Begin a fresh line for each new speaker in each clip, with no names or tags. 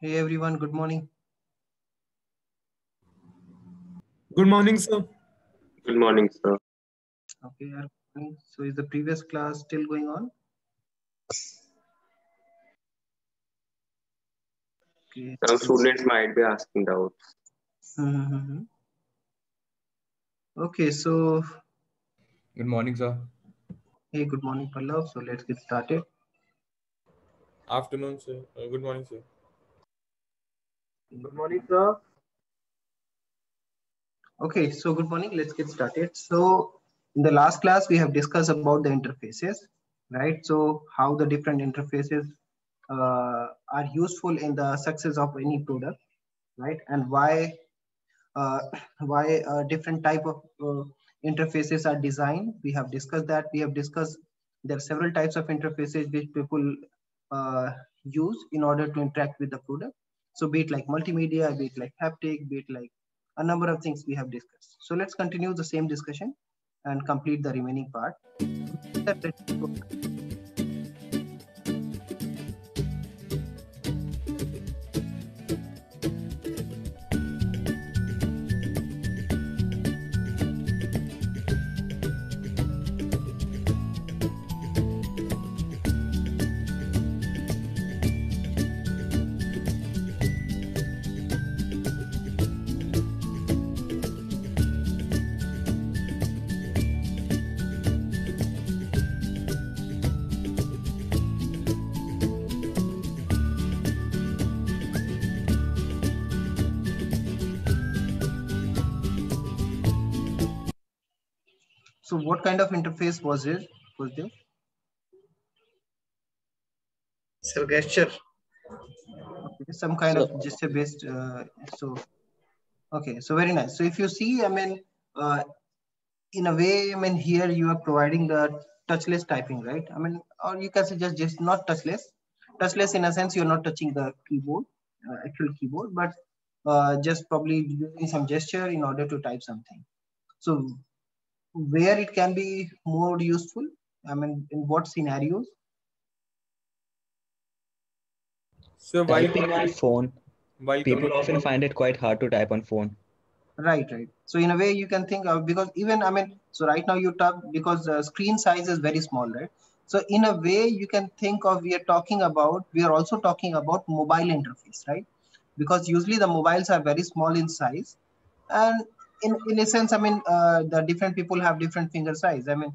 Hey everyone, good morning.
Good morning, sir.
Good morning, sir.
Okay, good morning. So is the previous class still going on? Okay.
Some students might be asking doubts.
Mm-hmm. Okay, so
Good morning, sir.
hey, good morning, Pallav. So let's get started.
Afternoon, sir. Good morning, sir.
Good morning, sir.
Okay, so good morning. Let's get started. So in the last class, we have discussed about the interfaces, right? So how the different interfaces are useful in the success of any product, right? And why different type of interfaces are designed. We have discussed that. We have discussed there are several types of interfaces which people use in order to interact with the product. So be it like multimedia, be it like haptic, be it like a number of things we have discussed. So let's continue the same discussion and complete the remaining part. So what kind of interface was there?
Sir, gesture.
Okay, some kind of gesture based. Okay, so very nice. So if you see, I mean, in a way, I mean, here you are providing the touchless typing, right? I mean, or you can say just not touchless. Touchless in a sense, you're not touching the keyboard, actual keyboard, but just probably using some gesture in order to type something. So where it can be more useful? I mean, in what scenarios?
So
Typing on phone.
while
People often find it quite hard to type on phone.
Right. So in a way you can think of, because even, I mean, so right now you talk because the screen size is very small, right? So in a way you can think of, we are also talking about mobile interface, right? Because usually the mobiles are very small in size, and in a sense, I mean, the different people have different finger size. I mean,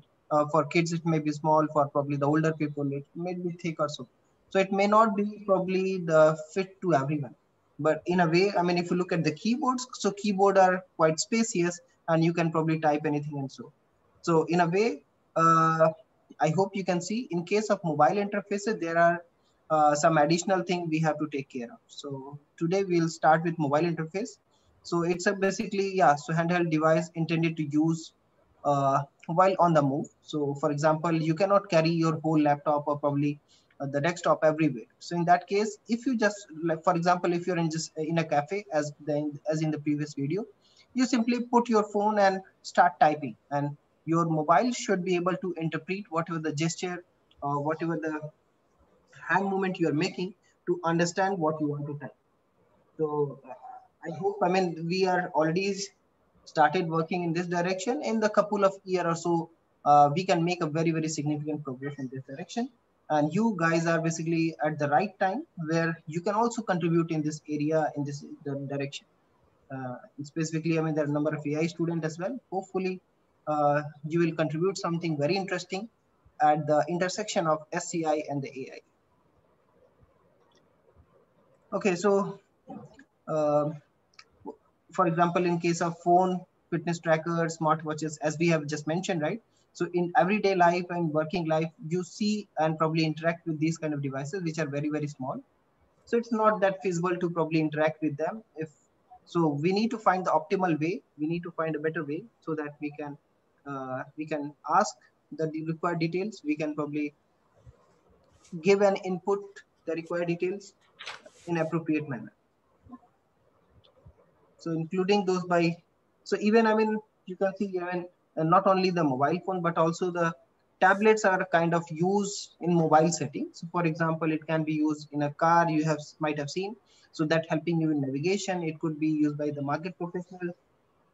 for kids it may be small, for probably the older people it may be thick or so. So it may not be probably the fit to everyone. But in a way, I mean, if you look at the keyboards, so keyboard are quite spacious and you can probably type anything and so. So in a way, I hope you can see in case of mobile interfaces, there are some additional thing we have to take care of. So today we'll start with mobile interface. So it's a basically, yeah, so handheld device intended to use while on the move. So for example, you cannot carry your whole laptop or probably the desktop everywhere. So in that case, if you just, like for example, if you're in a cafe, as in the previous video, you simply put your phone and start typing, and your mobile should be able to interpret whatever the gesture or whatever the hand movement you are making to understand what you want to type. So I hope, I mean, we are already started working in this direction. In the couple of year or so, we can make a very significant progress in this direction. And you guys are basically at the right time where you can also contribute in this area, in this direction. Specifically, I mean, there are a number of AI students as well. Hopefully, you will contribute something very interesting at the intersection of SCI and the AI. Okay, so for example, in case of phone, fitness trackers, smartwatches, as we have just mentioned, right? So in everyday life and working life, you see and probably interact with these kind of devices, which are very small. So it's not that feasible to probably interact with them. So we need to find the optimal way. We need to find a better way so that we can ask the required details. We can probably give an input the required details in appropriate manner. So including those so even, I mean, you can see even not only the mobile phone, but also the tablets are kind of used in mobile settings. So for example, it can be used in a car, you might have seen. So that helping you in navigation. It could be used by the market professionals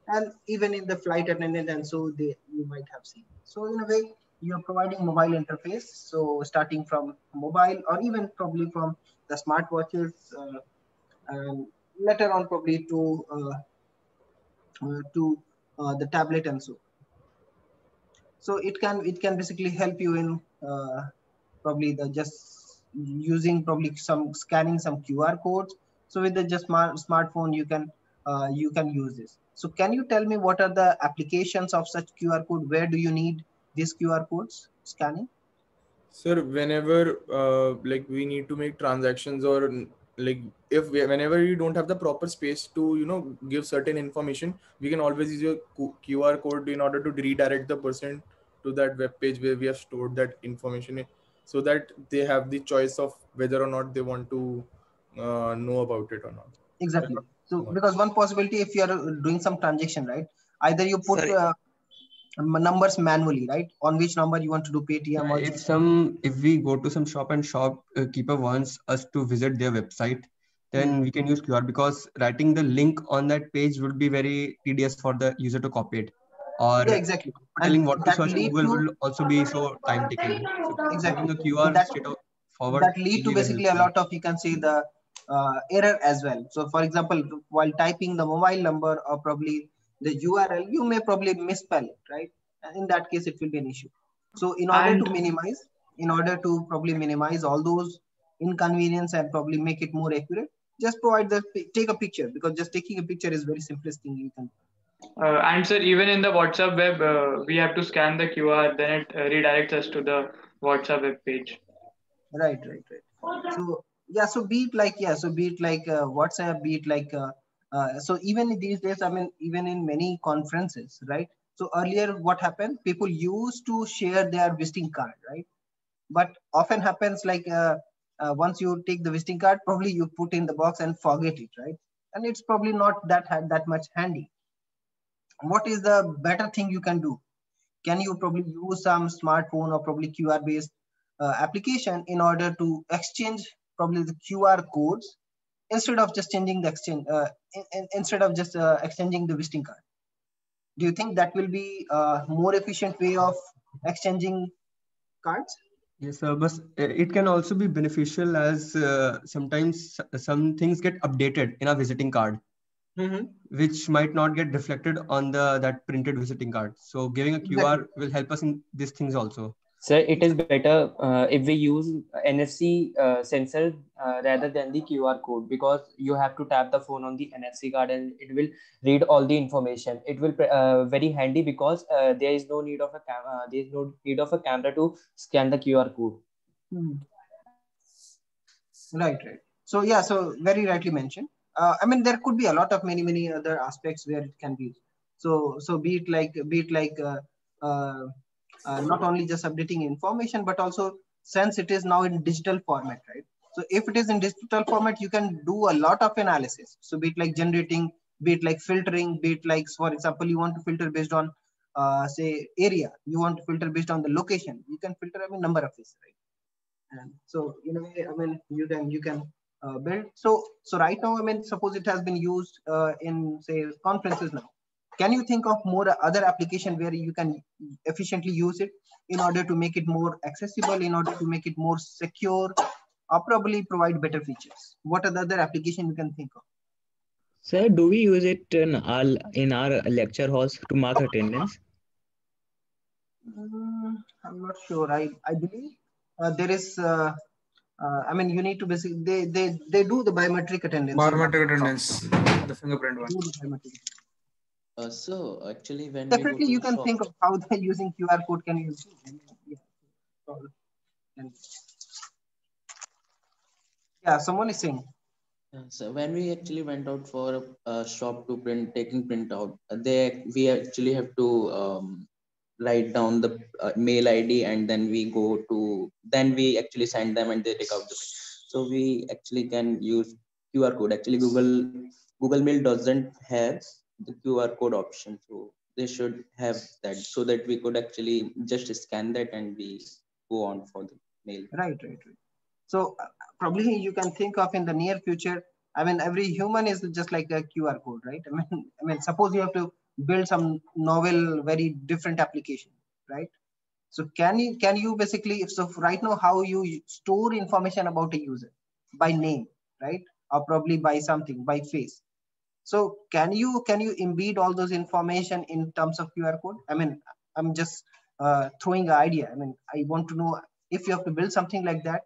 and even in the flight attendant, and so you might have seen. So in a way, you're providing mobile interface. So starting from mobile or even probably from the smartwatches, and later on probably to the tablet and so. So it can basically help you in probably the just using probably some scanning some QR codes. So with the just smartphone, you can use this. So can you tell me what are the applications of such QR code? Where do you need these QR codes scanning?
Sir, whenever like we need to make transactions, or like whenever we don't have the proper space to give certain information, we can always use a QR code in order to redirect the person to that web page where we have stored that information, so that they have the choice of whether or not they want to know about it or not.
Exactly. So because one possibility, if you are doing some transaction, right, either you put numbers manually, right, on which number you want to do Paytm, or
if we go to some shop and shopkeeper wants us to visit their website, then we can use QR, because writing the link on that page would be very tedious for the user to copy it, or
exactly,
telling what to search on Google will also be so time taking. So
exactly
the QR straight forward
that lead to basically a lot of, you can say, the error as well. So for example, while typing the mobile number or probably the URL, you may probably misspell it, right? And in that case, it will be an issue. So in order to probably minimize all those inconvenience and probably make it more accurate, just take a picture, because just taking a picture is very simplest thing you can.
And sir, even in the WhatsApp web, we have to scan the QR, then it redirects us to the WhatsApp web page.
Right. So yeah, so be it like WhatsApp, be it like so even these days, I mean, even in many conferences, right? So earlier, what happened? People used to share their visiting card, right? But often happens like once you take the visiting card, probably you put in the box and forget it, right? And it's probably not that much handy. What is the better thing you can do? Can you probably use some smartphone or probably QR based application in order to exchange probably the QR codes instead of just changing the exchanging the visiting card? Do you think that will be a more efficient way of exchanging cards?
Yes, but it can also be beneficial, as sometimes some things get updated in a visiting card, which might not get reflected on that printed visiting card. So giving a QR will help us in these things also.
Sir, it is better if we use NFC sensor rather than the QR code, because you have to tap the phone on the NFC card and it will read all the information. It will very handy, because there is no need of a camera to scan the QR code.
Right. So yeah, so very rightly mentioned. I mean, there could be a lot of many other aspects where it can be used. So be it like not only just updating information, but also since it is now in digital format, right? So if it is in digital format, you can do a lot of analysis. So be it like generating, be it like filtering, be it like, for example, you want to filter based on say area, you want to filter based on the location, you can filter number of this, right? And so in a way, I mean, you can build. So right now, I mean, suppose it has been used in say conferences now. Can you think of more other application where you can efficiently use it in order to make it more accessible, in order to make it more secure, or probably provide better features? What are the other application you can think of?
Sir, do we use it in our lecture halls to mark attendance?
I'm not sure. I believe there is. I mean, you need to basically they do the biometric attendance.
The fingerprint one.
So actually, when
definitely
we
you
go to
can
shop,
think of how they're using QR code can use. Yeah, someone is saying.
So when we actually went out for a shop to taking print out, we actually have to write down the mail ID, and then we actually send them and they take out the print. So we actually can use QR code. Actually, Google Mail doesn't have the QR code option, so they should have that, so that we could actually just scan that and we go on for the mail.
Right. So probably you can think of in the near future, I mean, every human is just like a QR code, right? I mean, suppose you have to build some novel, very different application, right? So can you basically, so right now, how you store information about a user by name, right? Or probably by something, by face. So can you embed all those information in terms of QR code? I mean, I'm just throwing an idea. I mean, I want to know if you have to build something like that,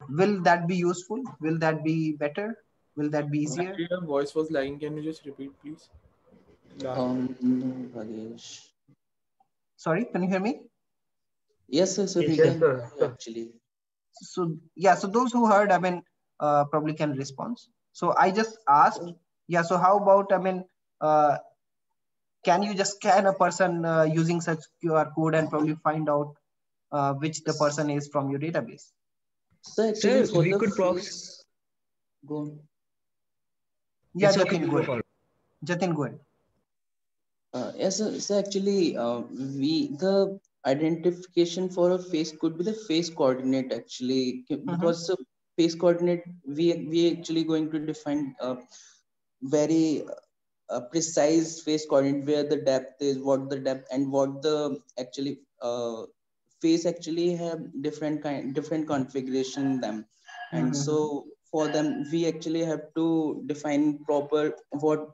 will that be useful? Will that be better? Will that be easier?
Actually, your voice was lagging. Can you just repeat, please?
No, Rajesh.
Sorry, can you hear me?
Yes, sir. We
Yes,
can
sir.
actually.
So yeah, so those who heard, I mean, probably can respond. So I just asked, yeah. So how about, I mean, can you just scan a person using such QR code and probably find out which the person is from your database?
So actually,
Sir,
for
we
the
could
face, go on.
Yeah,
It's okay,
Jatin, go ahead. Jatin, go ahead.
Yes, sir. So actually, the identification for a face could be the face coordinate actually, because face coordinate we actually going to define very precise face coordinate where the depth is, what the depth and what the actually face actually have different configuration in them, and so for them we actually have to define proper what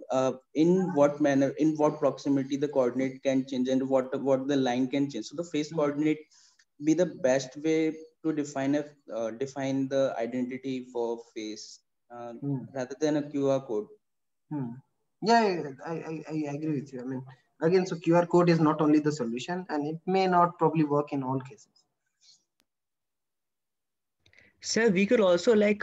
in what manner, in what proximity the coordinate can change and what the line can change. So the face coordinate be the best way to define the identity for face rather than a QR code.
Yeah, I agree with you. I mean, again, so QR code is not only the solution, and it may not probably work in all cases.
Sir, we could also like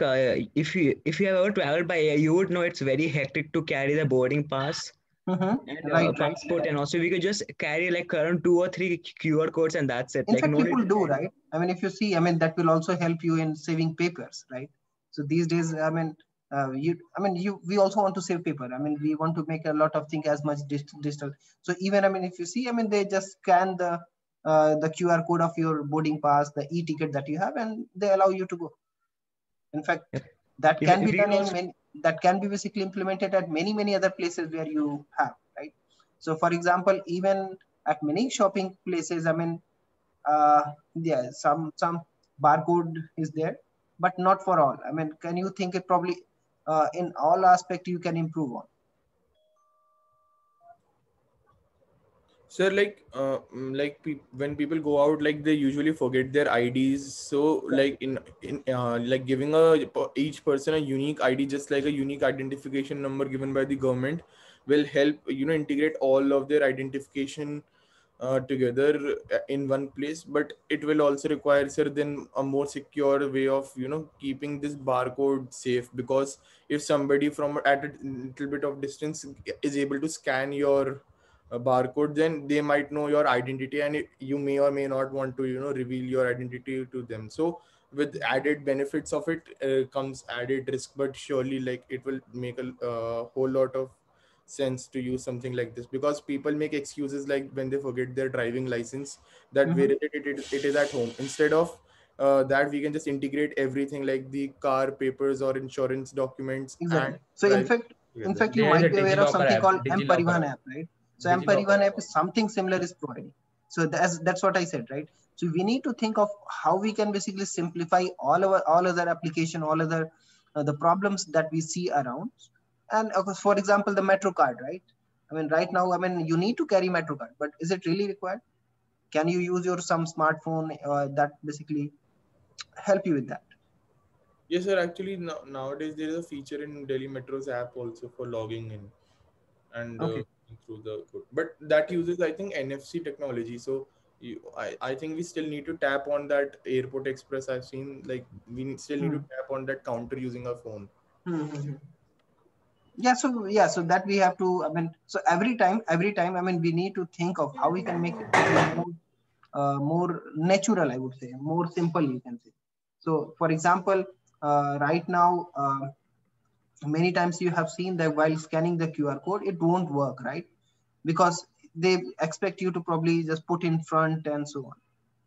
if you have ever traveled by air, you would know it's very hectic to carry the boarding pass and
Right.
passport, and also we could just carry like around 2 or 3 QR codes, and that's it.
In
Like
fact,
no
people
need
do, right? I mean, if you see, I mean, that will also help you in saving papers, right? So these days, I mean, we also want to save paper. I mean, we want to make a lot of things as much digital. So even, I mean, if you see, I mean, they just scan the QR code of your boarding pass, the e-ticket that you have, and they allow you to go. In fact, that can be done in many, that can be basically implemented at many other places where you have, right? So for example, even at many shopping places, I mean, yeah, some barcode is there, but not for all. I mean, can you think it probably in all aspect you can improve on?
Sir, when people go out, like they usually forget their IDs. So like in like giving each person a unique ID, just like a unique identification number given by the government, will help integrate all of their identification together in one place. But it will also require, sir, then a more secure way of keeping this barcode safe, because if somebody from at a little bit of distance is able to scan your barcode, then they might know your identity, and you may or may not want to reveal your identity to them. So with added benefits of it comes added risk, but surely like it will make a whole lot of sense to use something like this, because people make excuses like when they forget their driving license, that where it is at home. Instead of that, we can just integrate everything like the car papers or insurance documents.
Exactly.
And
So in fact, you might be aware of something called mParivahan app, right? So mParivahan app is something similar is providing. So that's what I said, right? So we need to think of how we can basically simplify all other application, all other the problems that we see around. And of course, for example, the Metro card, right? I mean, right now, I mean, you need to carry Metro card, but is it really required? Can you use your some smartphone that basically help you with that?
Yes, sir. Actually, nowadays there is a feature in Delhi Metro's app also for logging in and through the code. But that uses, I think, NFC technology. So I think we still need to tap on that Airport Express. I've seen like still need to tap on that counter using our phone.
Yeah, so that we have to, I mean, so every time, I mean, we need to think of how we can make it more natural, I would say, more simple, you can say. So for example, right now, many times you have seen that while scanning the QR code, it won't work, right? Because they expect you to probably just put in front and so on.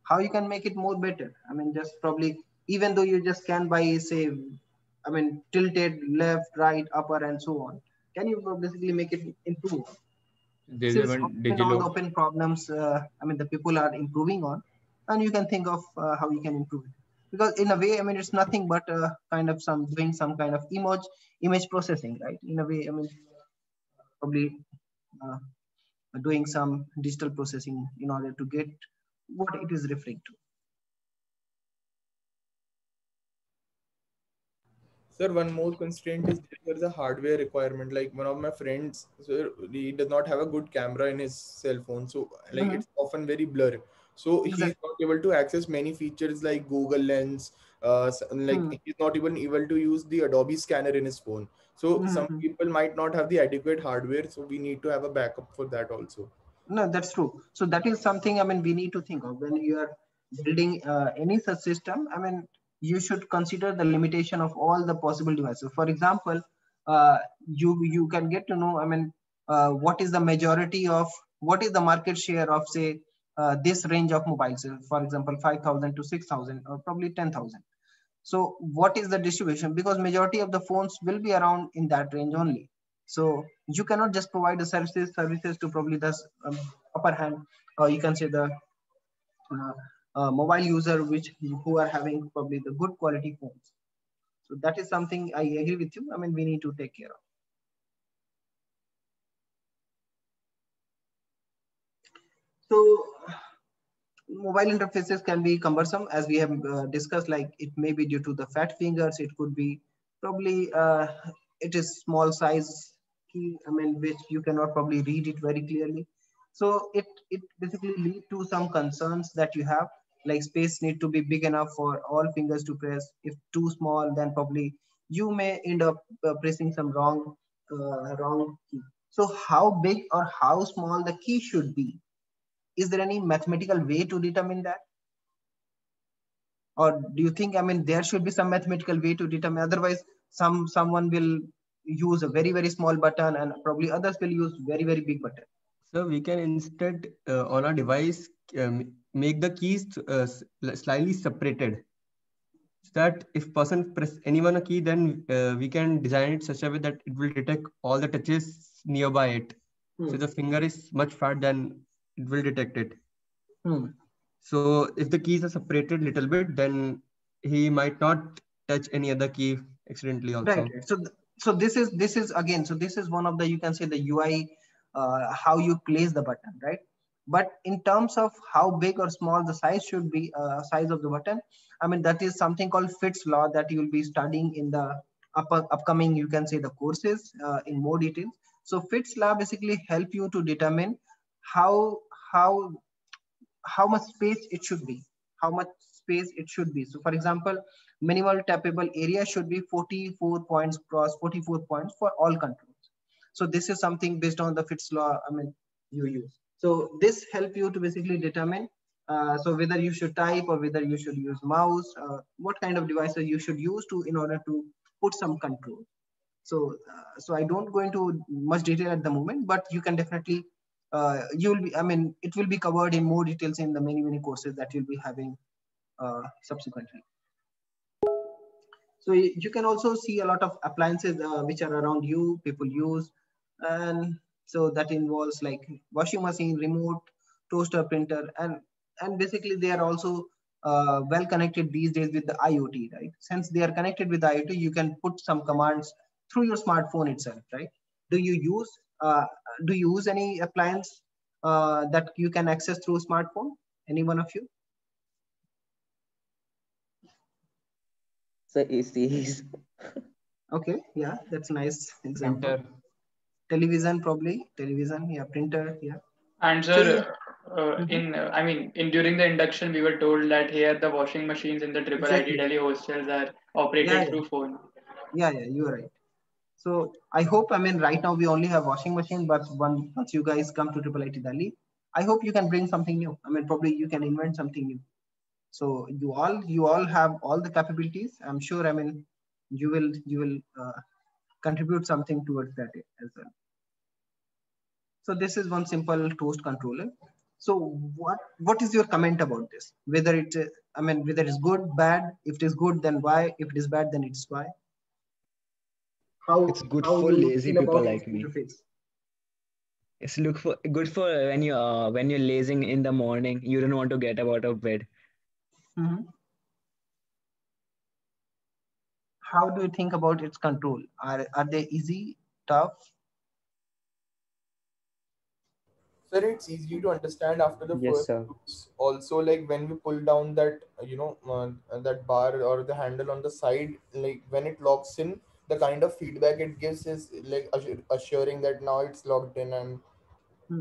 How you can make it more better? I mean, just probably, even though you just scan by, say, I mean, tilted left, right, upper, and so on. Can you basically make it improve?
There's
Since
even
all the
Digilog.
open problems, I mean, the people are improving on, and you can think of how you can improve it. Because in a way, I mean, it's nothing but kind of doing some kind of image processing, right? In a way, I mean, probably uh, doing some digital processing in order to get what it is referring to.
Sir, one more constraint is there's a hardware requirement. Like one of my friends, sir, he does not have a good camera in his cell phone, so like it's often very blurry. So he's not able to access many features like Google Lens. He's not even able to use the Adobe Scanner in his phone. So some people might not have the adequate hardware, so we need to have a backup for that also.
No, that's true. So that is something, I mean, we need to think of when you are building any such system. I mean, you should consider the limitation of all the possible devices. For example, you can get to know, I mean, what is the majority of, what is the market share of, say, this range of mobiles, for example, 5,000 to 6,000 or probably 10,000. So what is the distribution? Because majority of the phones will be around in that range only. So you cannot just provide the services to probably the upper hand, or you can say the mobile user who are having probably the good quality phones. So that is something I agree with you. I mean, we need to take care of. So mobile interfaces can be cumbersome, as we have discussed. Like it may be due to the fat fingers. It could be probably it is small size key. I mean, which you cannot probably read it very clearly. So it basically lead to some concerns that you have. Like space need to be big enough for all fingers to press. If too small, then probably you may end up pressing some wrong key. So how big or how small the key should be? Is there any mathematical way to determine that? Or do you think, I mean, there should be some mathematical way to determine? Otherwise, someone will use a very, very small button and probably others will use very, very big button.
So we can instead on our device make the keys slightly separated. So that if person press any one key, then we can design it such a way that it will detect all the touches nearby it. So the finger is much fat, then it will detect it. So if the keys are separated little bit, then he might not touch any other key accidentally also.
Right. So this is again, so this is one of the, you can say the UI, how you place the button, right? But in terms of how big or small the size should be, size of the button, I mean, that is something called Fitts law that you will be studying in the upcoming, you can say the courses in more details. So Fitts law basically help you to determine how much space it should be, So for example, minimal tappable area should be 44 points cross 44 points for all controls. So this is something based on the Fitts law, I mean, you use. So this help you to basically determine so whether you should type or whether you should use mouse, what kind of devices you should use in order to put some control. So I don't go into much detail at the moment, but you can definitely you will be, I mean, it will be covered in more details in the many courses that you'll be having subsequently. So you can also see a lot of appliances which are around you, people use, and so that involves like washing machine, remote, toaster, printer, and basically they are also well connected these days with the IoT, right? Since they are connected with the IoT, you can put some commands through your smartphone itself, right? Do you use any appliance that you can access through a smartphone? Any one of you?
So ACs.
Okay, yeah, that's nice example.
Printer.
Television, probably television, yeah, printer, yeah.
And sir, I mean, during the induction, we were told that here the washing machines in the IIIT Delhi hostels are operated through phone.
Yeah, you are right. So I hope, I mean, right now we only have washing machine, but once you guys come to IIIT Delhi, I hope you can bring something new. I mean, probably you can invent something new. So you all have all the capabilities. I'm sure, I mean, you will contribute something towards that as well. So this is one simple toast controller. So what is your comment about this? Whether it, I mean, whether it's good, bad. If it is good, then why? If it is bad, then it's why.
It's good for
you
lazy
feel
people
about
like
its
me.
interface.
It's good for when you're lazing in the morning. You don't want to get out of bed.
How do you think about its control? Are they easy, tough?
Sir, it's easy to understand after the
Yes,
first
sir.
use. Also, like when we pull down that, that bar or the handle on the side, like when it locks in, the kind of feedback it gives is like assuring that now it's locked in, and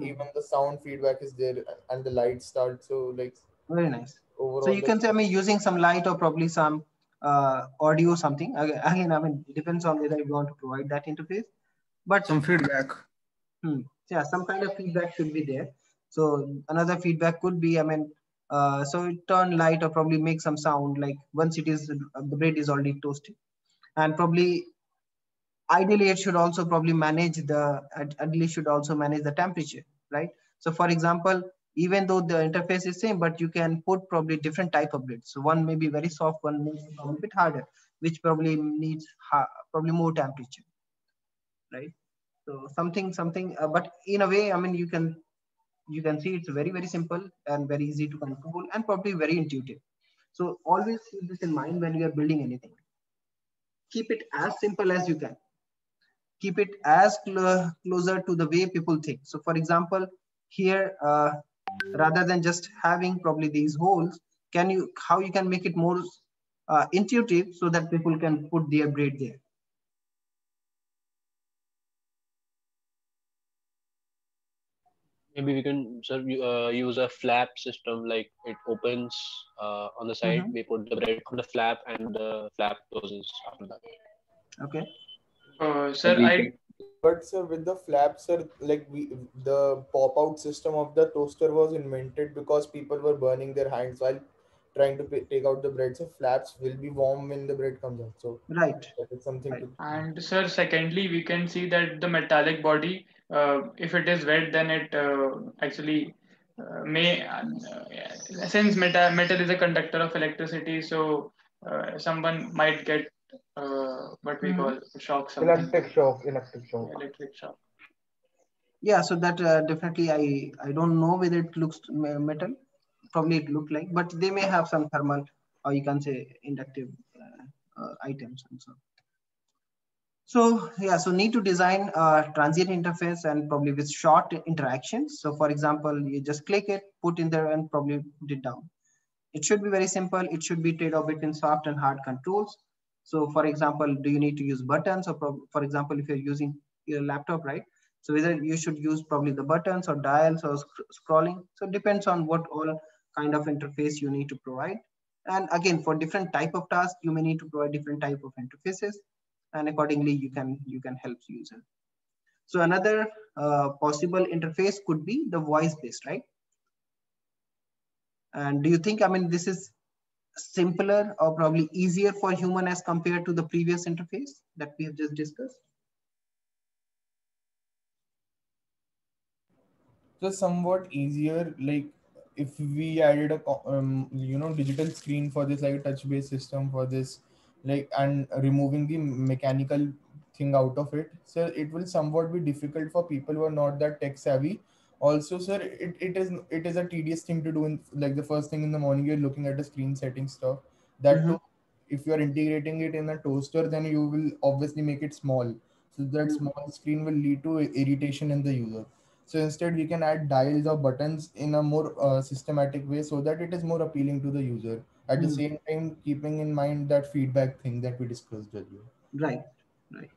even the sound feedback is there and the lights start. So, like,
Very nice.
overall,
So you can say, I mean, using some light or probably some audio, something. Again, I mean, it depends on whether you want to provide that interface. But
some feedback.
Yeah, some kind of feedback should be there. So another feedback could be, I mean, so it turn light or probably make some sound like once it is the bread is already toasted, and probably ideally it should also probably manage the ideally should also manage the temperature, right? So for example, even though the interface is same, but you can put probably different type of bread. So one may be very soft, one may be a bit harder, which probably needs probably more temperature, right? So something, but in a way, I mean, you can see it's very, very simple and very easy to control and probably very intuitive. So always keep this in mind when you are building anything. Keep it as simple as you can. Keep it as closer to the way people think. So for example, here, rather than just having probably these holes, how you can make it more intuitive so that people can put their bread there.
Maybe we can use a flap system, like it opens on the side, we put the bread on the flap and the flap closes after that.
Okay.
Sir,
But sir, with the flaps, sir, like the pop-out system of the toaster was invented because people were burning their hands while trying to take out the bread. So flaps will be warm when the bread comes out. So
right,
that is something to.
And sir, secondly, we can see that the metallic body, if it is wet, then it actually may, since metal is a conductor of electricity, so someone might get what we call shock, something.
Electric shock.
Electric shock.
Yeah, so that definitely I don't know whether it looks metal. Probably it looked like, but they may have some thermal, or you can say inductive items and so. So yeah, so need to design a transient interface and probably with short interactions. So for example, you just click it, put in there, and probably put it down. It should be very simple. It should be trade-off between soft and hard controls. So for example, do you need to use buttons, or for example, if you're using your laptop, right? So whether you should use probably the buttons or dials or scrolling. So it depends on what all kind of interface you need to provide. And again, for different type of tasks, you may need to provide different type of interfaces, and accordingly you can help user. So another possible interface could be the voice based, right? And do you think, I mean, this is simpler or probably easier for human as compared to the previous interface that we have just discussed?
So somewhat easier, like if we added a digital screen for this, like a touch based system for this, like, and removing the mechanical thing out of it, so it will somewhat be difficult for people who are not that tech savvy. Also, sir, it is a tedious thing to do in, like, the first thing in the morning you're looking at the screen setting stuff. That too, if you are integrating it in a toaster, then you will obviously make it small, so that small screen will lead to irritation in the user. So instead, we can add dials or buttons in a more systematic way so that it is more appealing to the user. At the same time, keeping in mind that feedback thing that we discussed earlier.
Right, right.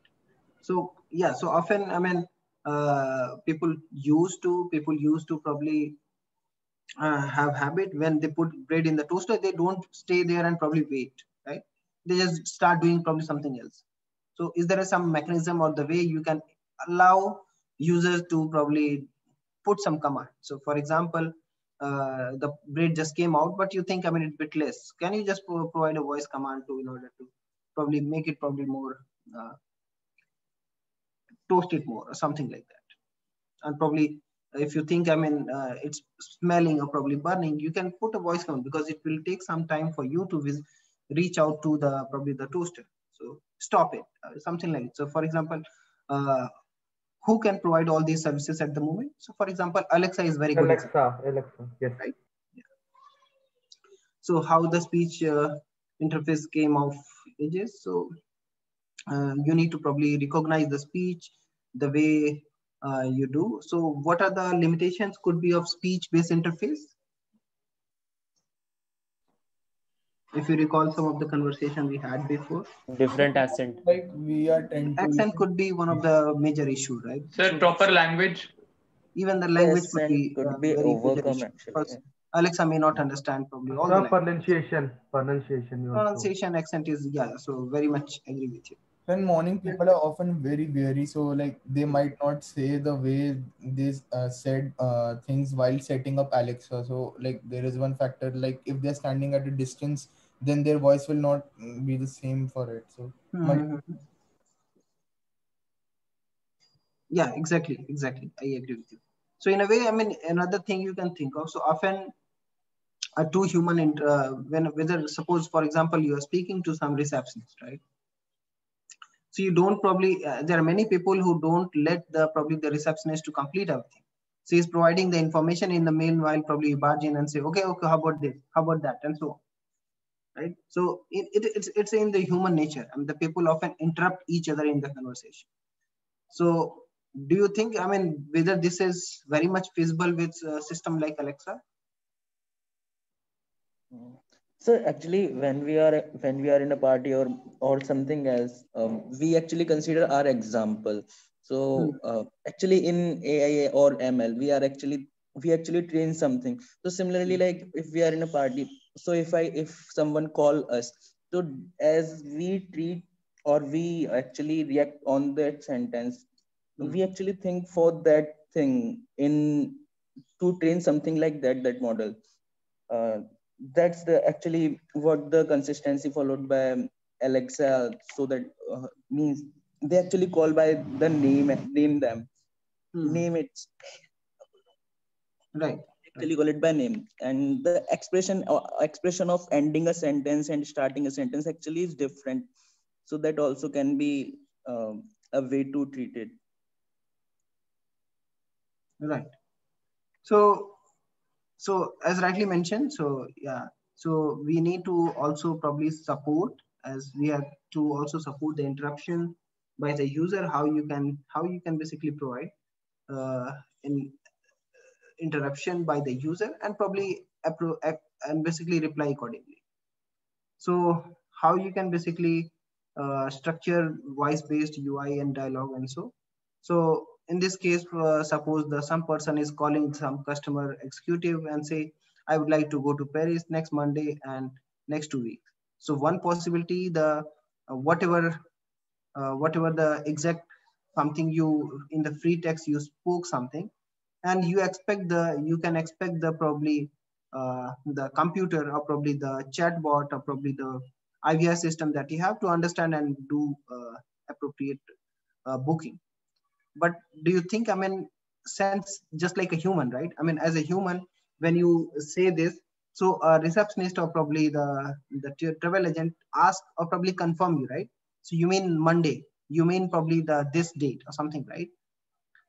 So yeah, so often, I mean, people used to probably have habit when they put bread in the toaster, they don't stay there and probably wait, right? They just start doing probably something else. So is there some mechanism or the way you can allow users to probably put some command? So for example, the bread just came out, but you think, I mean, it's a bit less. Can you just provide a voice command in order to probably make it probably more, toast it more or something like that? And probably if you think, I mean, it's smelling or probably burning, you can put a voice command because it will take some time for you to reach out to the probably the toaster. So stop it, something like it. So for example, who can provide all these services at the moment? So for example, Alexa is very good.
Alexa, yes.
Right? Yeah. So how the speech interface came of ages. So you need to probably recognize the speech the way you do. So what are the limitations could be of speech-based interface? If you recall some of the conversation we had before.
Different accent.
Like we are tend to
accent could be one of the major issues, right?
Sir, so, proper language.
Even the language could be very
overcome actually.
Because Alexa may not understand probably all the
pronunciation.
Pronunciation, accent is, yeah, so very much agree with you.
When morning people are often very weary, so like they might not say the way they said things while setting up Alexa. So like there is one factor, like if they're standing at a distance, then their voice will not be the same for it. So
yeah, exactly, I agree with you. So in a way, I mean, another thing you can think of, so often two human whether suppose for example you are speaking to some receptionist, right? So you don't probably there are many people who don't let probably the receptionist to complete everything. So he's providing the information, in the meanwhile probably you barge in and say, okay, how about this, how about that, and so on, right? So it's in the human nature, and the people often interrupt each other in the conversation. So do you think, I mean, whether this is very much feasible with a system like Alexa?
So actually, when we are in a party or something else, we actually consider our example. So actually, in AI or ML, we actually train something. So similarly, like if we are in a party, so if someone call us, so as we treat or we actually react on that sentence, we actually think for that thing in to train something like that model. That's the actually what the consistency followed by Alexa, so that means they actually call by the name them, name it,
right?
Actually call it by name, and the expression of ending a sentence and starting a sentence actually is different. So that also can be a way to treat it.
Right. So as rightly mentioned, so yeah, so we need to also probably support, as we have to also support the interruption by the user, how you can basically provide in interruption by the user, and probably and basically reply accordingly. So how you can basically structure voice-based UI and dialogue and so in this case, suppose some person is calling some customer executive and say, I would like to go to Paris next Monday and next 2 weeks. So one possibility, the whatever the exact something you in the free text you spoke something, and you can expect the probably the computer or probably the chatbot or probably the IVR system that you have to understand and do appropriate booking. But do you think, I mean, sense just like a human, right? I mean, as a human, when you say this, so a receptionist or probably the travel agent ask or probably confirm you, right? So you mean Monday, you mean probably this date or something, right?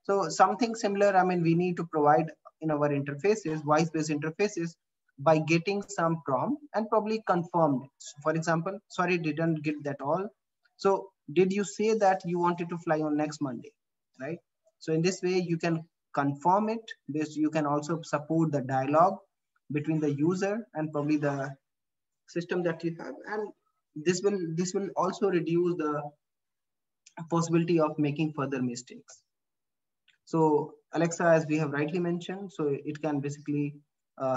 So something similar, I mean, we need to provide in our interfaces, voice-based interfaces, by getting some prompt and probably confirm it. So for example, sorry, didn't get that all. So did you say that you wanted to fly on next Monday, right? So in this way, you can confirm it. You can also support the dialogue between the user and probably the system that you have. And this will also reduce the possibility of making further mistakes. So Alexa, as we have rightly mentioned, so it can basically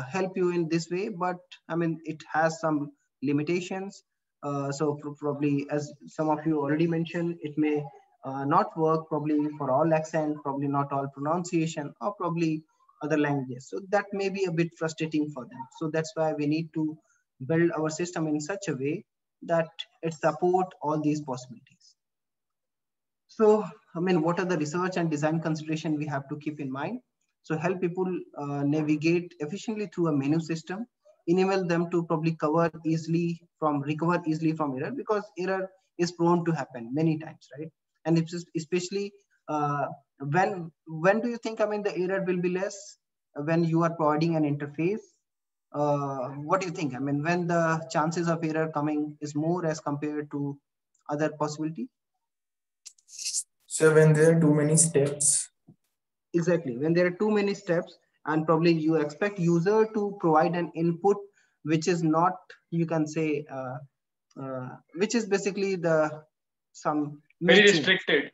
help you in this way, but I mean, it has some limitations. So probably, as some of you already mentioned, it may not work probably for all accent, probably not all pronunciation, or probably other languages. So that may be a bit frustrating for them. So that's why we need to build our system in such a way that it support all these possibilities. So, I mean, what are the research and design consideration we have to keep in mind? So help people navigate efficiently through a menu system, enable them to probably recover easily from error, because error is prone to happen many times, right? And it's especially when do you think, I mean, the error will be less when you are providing an interface? What do you think? I mean, when the chances of error coming is more as compared to other possibility?
So when there are too many steps.
Exactly. When there are too many steps, and probably you expect user to provide an input which is not, you can say, which is basically some
very
matching,
restricted,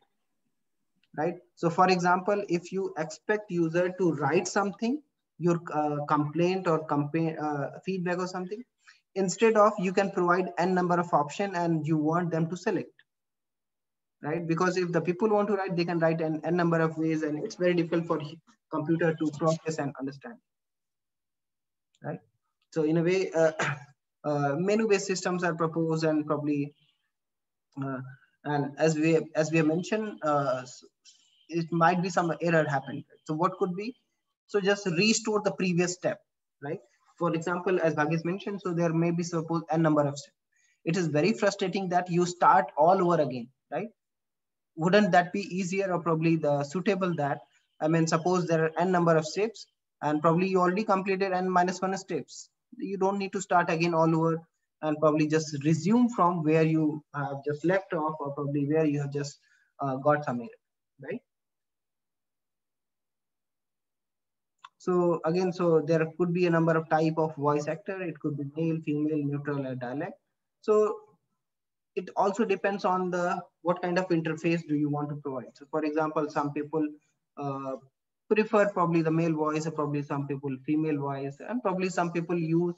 right? So for example, if you expect user to write something, your complaint or feedback or something, instead of, you can provide n number of option and you want them to select, right? Because if the people want to write, they can write n number of ways, and it's very difficult for computer to process and understand, right? So in a way, menu-based systems are proposed, and probably, and as we have mentioned, it might be some error happened. So what could be? So just restore the previous step, right? For example, as Bhagesh mentioned, so there may be suppose n number of steps. It is very frustrating that you start all over again, right? Wouldn't that be easier, or probably the suitable that, I mean, suppose there are n number of steps and probably you already completed n-1 steps. You don't need to start again all over, and probably just resume from where you have just left off, or probably where you have just got some error, right? So again, so there could be a number of type of voice actor. It could be male, female, neutral, or dialect. So it also depends on what kind of interface do you want to provide. So for example, some people prefer probably the male voice, or probably some people female voice, and probably some people use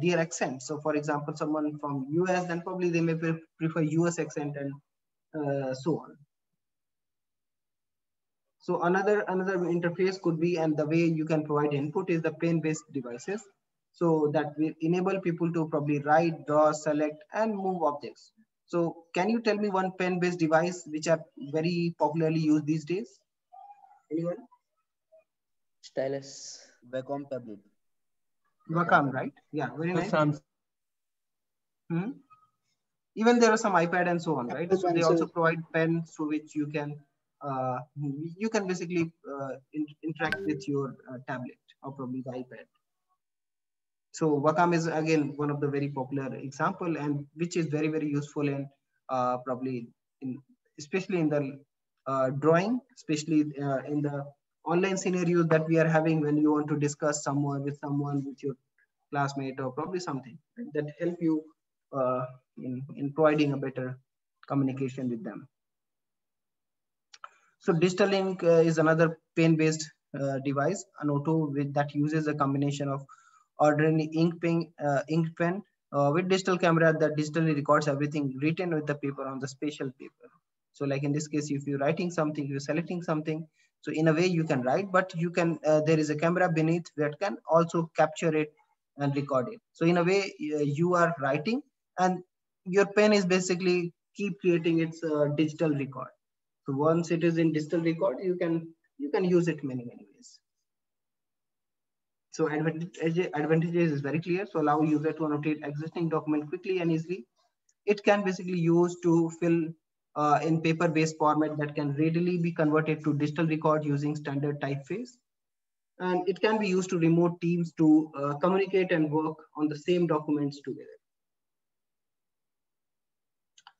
their accent. So for example, someone from US, then probably they may prefer US accent, and so on. So another interface could be, and the way you can provide input is the pen-based devices. So that will enable people to probably write, draw, select, and move objects. So can you tell me one pen-based device which are very popularly used these days? Anyone?
Stylus.
Wacom tablet.
Wacom, right? Yeah, very nice. Even there are some iPad and so on, right? So they also provide pens through which you can basically interact with your tablet, or probably the iPad. So Wacom is again one of the very popular example, and which is very, very useful in probably especially in the drawing, especially in the online scenarios that we are having when you want to discuss with your classmate, or probably something that help you in providing a better communication with them. So digital ink is another pen-based device, an auto that uses a combination of ordinary ink pen with digital camera that digitally records everything written with the paper on the spatial paper. So like in this case, if you're writing something, you're selecting something. So in a way you can write, but you can there is a camera beneath that can also capture it and record it. So in a way you are writing, and your pen is basically keep creating its digital record. So once it is in digital record, you can use it many ways. So advantages is very clear. So allow user to annotate existing document quickly and easily. It can basically use to fill in paper-based format that can readily be converted to digital record using standard typeface. And it can be used to remote teams to communicate and work on the same documents together.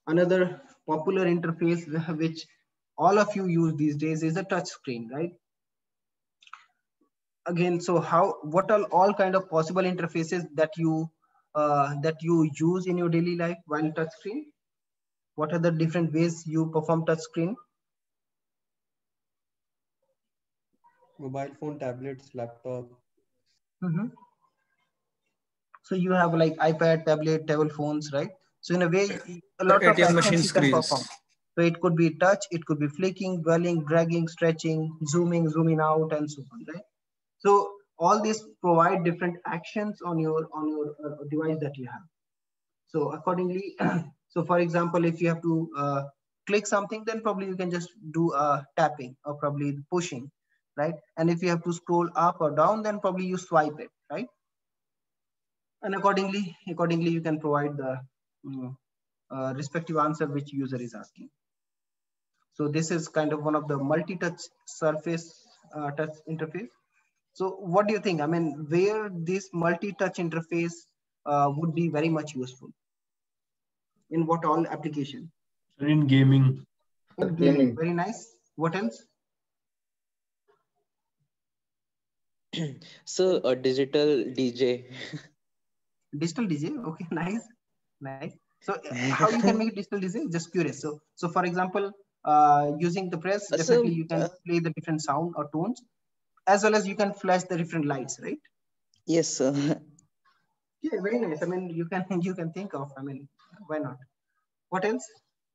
Another popular interface which all of you use these days is a touch screen, right? Again, so what are all kind of possible interfaces that you use in your daily life while touch screen? What are the different ways you perform touch screen?
Mobile phone, tablets, laptop.
So you have like iPad, tablet, table phones, right? So in a way, a lot of actions you can perform. So it could be touch, it could be flicking, dwelling, dragging, stretching, zooming, zooming out, and so on, right? So all these provide different actions on your device that you have. So accordingly, so for example, if you have to click something, then probably you can just do tapping or probably pushing, right? And if you have to scroll up or down, then probably you swipe it, right? And accordingly you can provide the respective answer which user is asking. So this is kind of one of the multi-touch surface touch interface. So what do you think? I mean, where this multi-touch interface would be very much useful? In what all application?
In gaming.
In gaming, very nice. What else?
So a digital DJ.
Digital DJ, okay, nice, nice. So how you can make it digital DJ? Just curious. So for example, using the press, definitely you can play the different sound or tones, as well as you can flash the different lights, right?
Yes, sir.
Yeah, very nice. I mean, you can think of. I mean, why not? What else?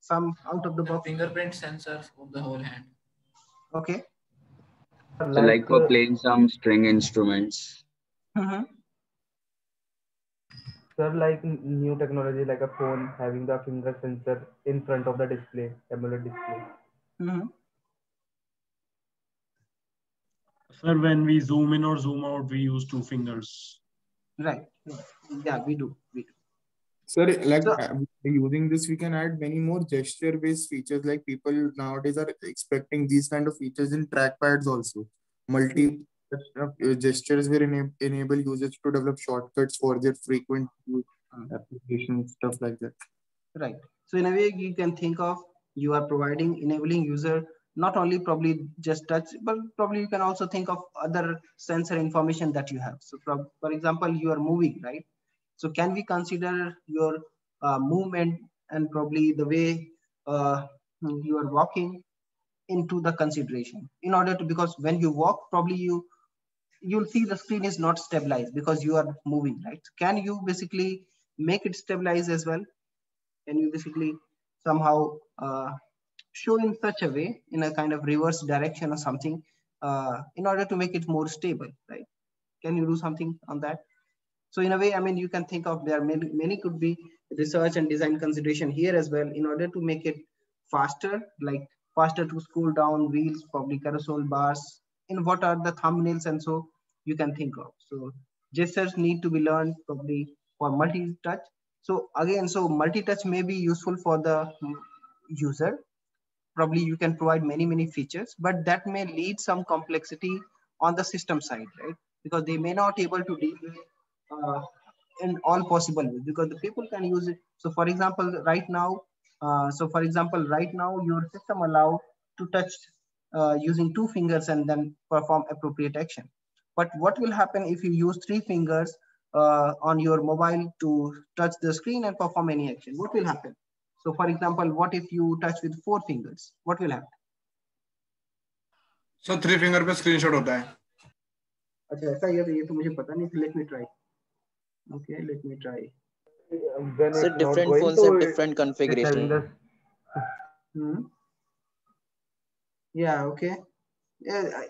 Some out of the box.
Fingerprint sensors of the whole hand.
Okay.
So like for playing some string instruments.
Sir, like new technology like a phone having the finger sensor in front of the display, AMOLED display.
Sir, when we zoom in or zoom out, we use two fingers.
Right. Yeah, we do.
Sir, like using this, we can add many more gesture-based features. Like people nowadays are expecting these kind of features in trackpads also. Multi gestures will enable users to develop shortcuts for their frequent applications, stuff like that.
Right. So in a way, you can think of you are enabling user not only probably just touch, but probably you can also think of other sensor information that you have. So for example, you are moving, right? So can we consider your movement and probably the way you are walking into the consideration in order to, because when you walk, probably you'll see the screen is not stabilized because you are moving, right? Can you basically make it stabilize as well? Can you basically somehow show in such a way in a kind of reverse direction or something in order to make it more stable, right? Can you do something on that? So in a way, I mean, you can think of there are many could be research and design consideration here as well in order to make it faster, like faster to scroll down wheels, probably carousel bars, in what are the thumbnails, and so you can think of. So gestures need to be learned probably for multi-touch. So again, so multi-touch may be useful for the user. Probably you can provide many features, but that may lead some complexity on the system side, right? Because they may not able to deal with in all possible ways, because the people can use it. So for example, right now, your system allow to touch using two fingers and then perform appropriate action. But what will happen if you use three fingers on your mobile to touch the screen and perform any action? What will happen? So for example, what if you touch with four fingers? What will happen?
So 3 finger पे screenshot होता है.
अच्छा ऐसा ये तो मुझे पता नहीं. Let me try. Okay, let me try.
So different phones have different configuration.
Yeah, okay. Yeah,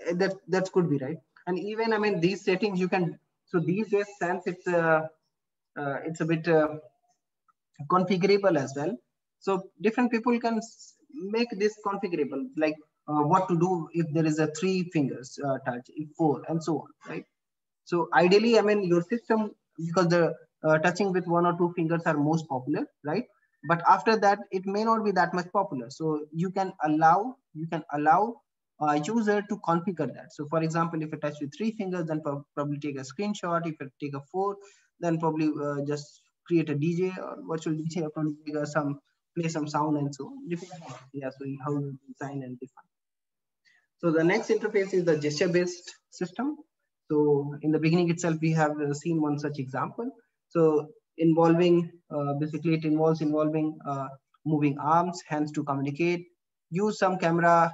that could be right. And even I mean these settings you can. So these days, since it's a bit configurable as well. So different people can make this configurable, like what to do if there is a 3 fingers touch, if 4, and so on, right? So ideally, I mean your system, because the touching with 1 or 2 fingers are most popular, right? But after that, it may not be that much popular. So you can allow user to configure that. So for example, if I touch with 3 fingers, then probably take a screenshot. If I take a 4, then probably just create a DJ or virtual DJ, or probably play some sound and so on. Yeah, so how you design and define. So the next interface is the gesture-based system. So in the beginning itself, we have seen one such example. So involving involving moving arms, hands to communicate, use some camera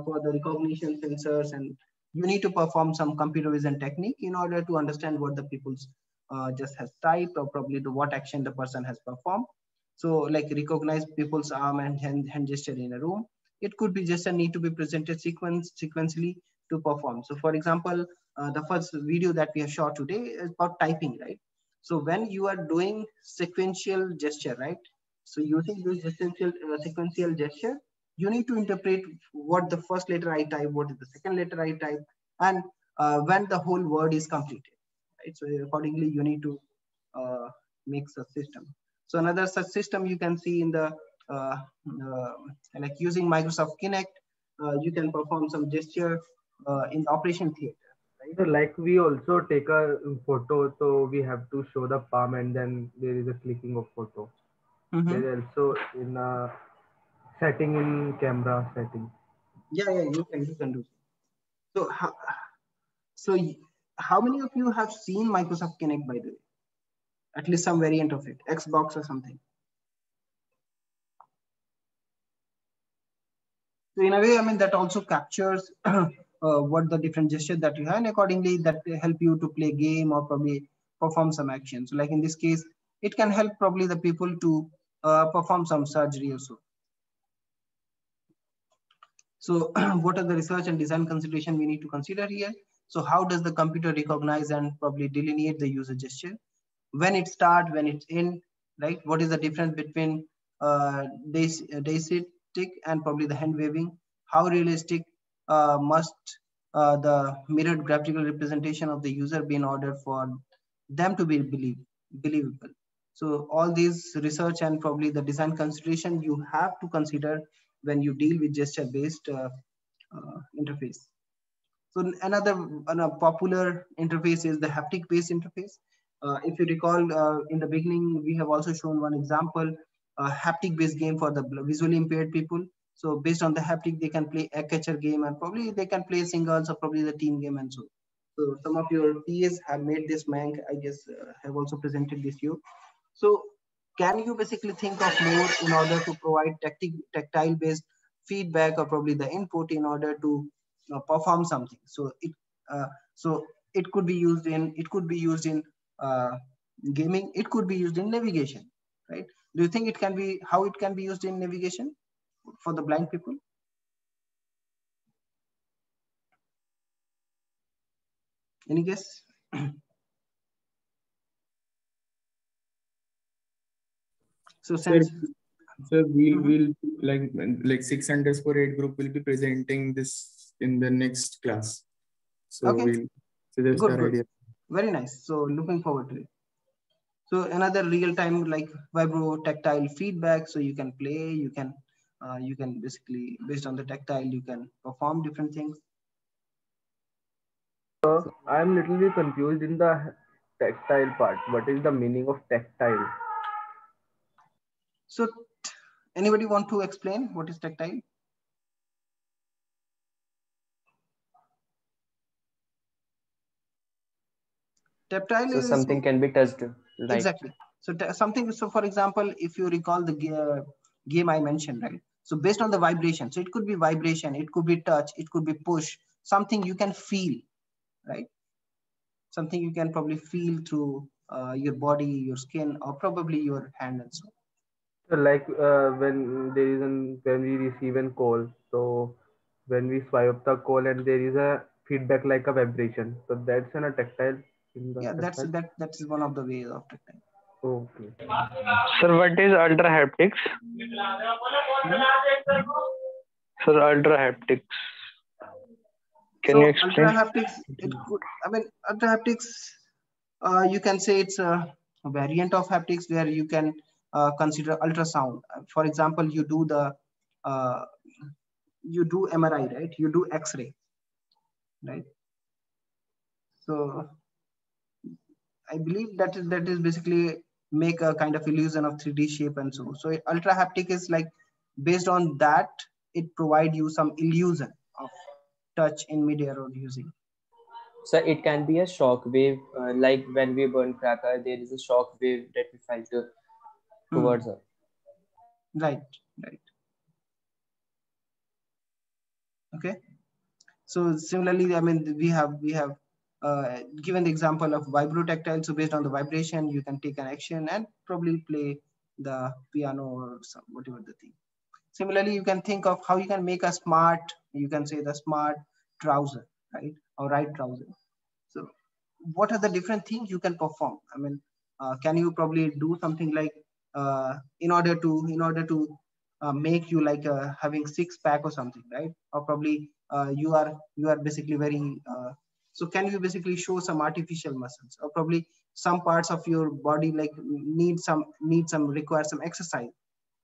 for the recognition sensors, and you need to perform some computer vision technique in order to understand what the people's just has typed, or probably what action the person has performed. So like recognize people's arm and hand gesture in a room. It could be just a need to be presented sequentially to perform. So for example, the first video that we have shot today is about typing, right? So when you are doing sequential gesture, right? So using this sequential gesture, you need to interpret what the first letter I type, what is the second letter I type, and when the whole word is completed, right? So accordingly, you need to make a system. So another such system you can see in the like using Microsoft Kinect, you can perform some gesture in the operation theater. Right?
So like we also take a photo, so we have to show the palm and then there is a clicking of photo. There is also in a setting in camera setting.
Yeah, you can do. So how many of you have seen Microsoft Kinect, by the way? At least some variant of it, Xbox or something. So in a way, I mean, that also captures what the different gestures that you have, and accordingly that help you to play game or probably perform some action. So like in this case, it can help probably the people to perform some surgery or so. So what are the research and design consideration we need to consider here? So how does the computer recognize and probably delineate the user gesture? When it starts, when it's in, right? What is the difference between daistic and probably the hand waving? How realistic must the mirrored graphical representation of the user be in order for them to be believable? So all these research and probably the design consideration you have to consider when you deal with gesture-based interface. So another popular interface is the haptic-based interface. If you recall, in the beginning, we have also shown one example, a haptic-based game for the visually impaired people. So based on the haptic, they can play a catcher game and probably they can play singles or probably the team game and so. So some of your peers have made this Mank, I guess, have also presented this to you. So can you basically think of more in order to provide tactile-based feedback or probably the input in order to perform something? So it could be used in gaming. It could be used in navigation, right? Do you think it can be how it can be used in navigation for the blind people? Any guess? So since
sir, we'll like 6_8 group will be presenting this in the next class. So
okay.
We'll suggest
Good,
our
good.
idea.
Very nice. So looking forward to it. So another real-time like vibro tactile feedback. So you can play, you can basically based on the tactile, you can perform different things.
I'm little bit confused in the tactile part. What is the meaning of tactile?
So anybody want to explain what is tactile? Tactile
so
is
something can be touched, right?
Exactly. So something. So for example, if you recall the game I mentioned, right? So based on the vibration, so it could be vibration, it could be touch, it could be push, something you can feel, right? Something you can probably feel through your body, your skin, or probably your hand and so.
So like when we receive a call, so when we swipe up the call and there is a feedback like a vibration, so that's a tactile.
Yeah, that is one of the ways of tactile.
Okay.
Sir, what is ultra haptics? Sir, ultra haptics. Can you explain?
Ultra haptics, ultra haptics, you can say it's a variant of haptics where you can consider ultrasound. For example, you do MRI, right? You do X-ray, right? So I believe that is basically make a kind of illusion of 3D shape and so. So ultra haptic is like based on that, it provide you some illusion of touch in midair or using.
So it can be a shock wave, like when we burn cracker, there is a shock wave that we filter towards us.
Right. Okay. So similarly, I mean, we have given the example of vibrotactile. So based on the vibration, you can take an action and probably play the piano or whatever the thing. Similarly, you can think of how you can make a smart, you can say the smart trouser, right? Or right trouser. So what are the different things you can perform? I mean, can you probably do something like in order to make you like having six-pack or something, right? Or probably you are basically very so can you basically show some artificial muscles, or probably some parts of your body like require some exercise.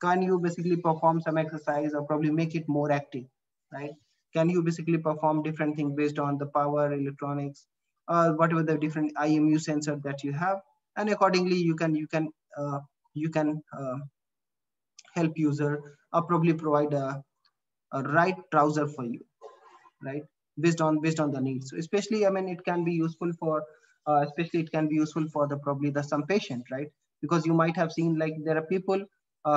Can you basically perform some exercise or probably make it more active, right? Can you basically perform different things based on the power electronics or whatever the different IMU sensor that you have, and accordingly you can help user or probably provide a right trouser for you, right? Based on the needs. So especially, I mean, it can be useful for some patient, right? Because you might have seen like there are people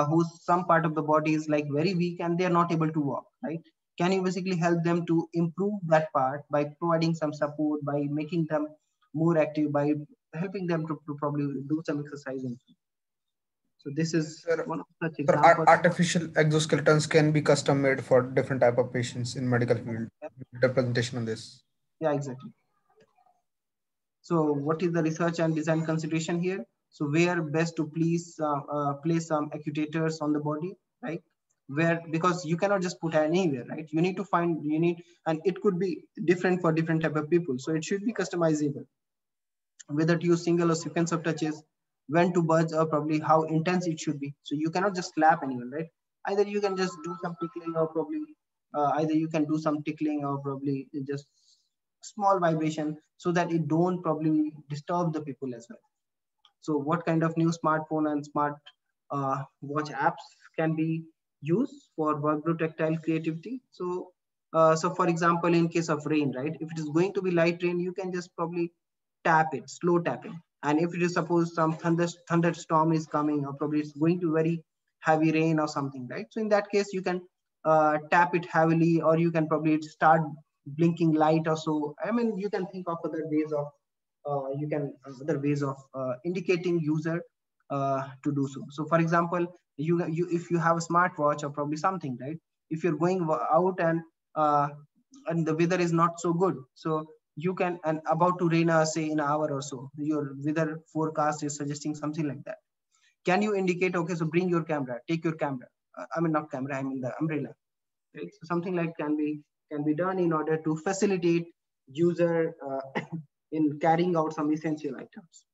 whose some part of the body is like very weak and they are not able to walk, right? Can you basically help them to improve that part by providing some support, by making them more active, by helping them to probably do some exercising? So this is one of such examples.
Artificial exoskeletons can be custom made for different type of patients in medical field. The presentation on this.
Yeah, exactly. So what is the research and design consideration here? So where best to place some actuators on the body, right? Where, because you cannot just put anywhere, right? You need to find, and it could be different for different type of people. So it should be customizable, whether to use single or sequence of touches, when to budge, or probably how intense it should be. So you cannot just slap anyone, right? Either you can just do some tickling or probably just small vibration so that it don't probably disturb the people as well. So what kind of new smartphone and smart watch apps can be used for vibro-tactile creativity? So for example, in case of rain, right? If it is going to be light rain, you can just probably tap it, slow tapping. And if it is suppose some thunderstorm is coming, or probably it's going to very heavy rain or something, right? So in that case, you can tap it heavily, or you can probably start blinking light or so. I mean, you can think of other ways of indicating user to do so. So for example, if you have a smartwatch or probably something, right? If you're going out and the weather is not so good, so you can, and about to rain, say in an hour or so, your weather forecast is suggesting something like that. Can you indicate, okay, so bring your camera, take your camera. I mean, not camera, I mean the umbrella, right? So something like can be done in order to facilitate user in carrying out some essential items.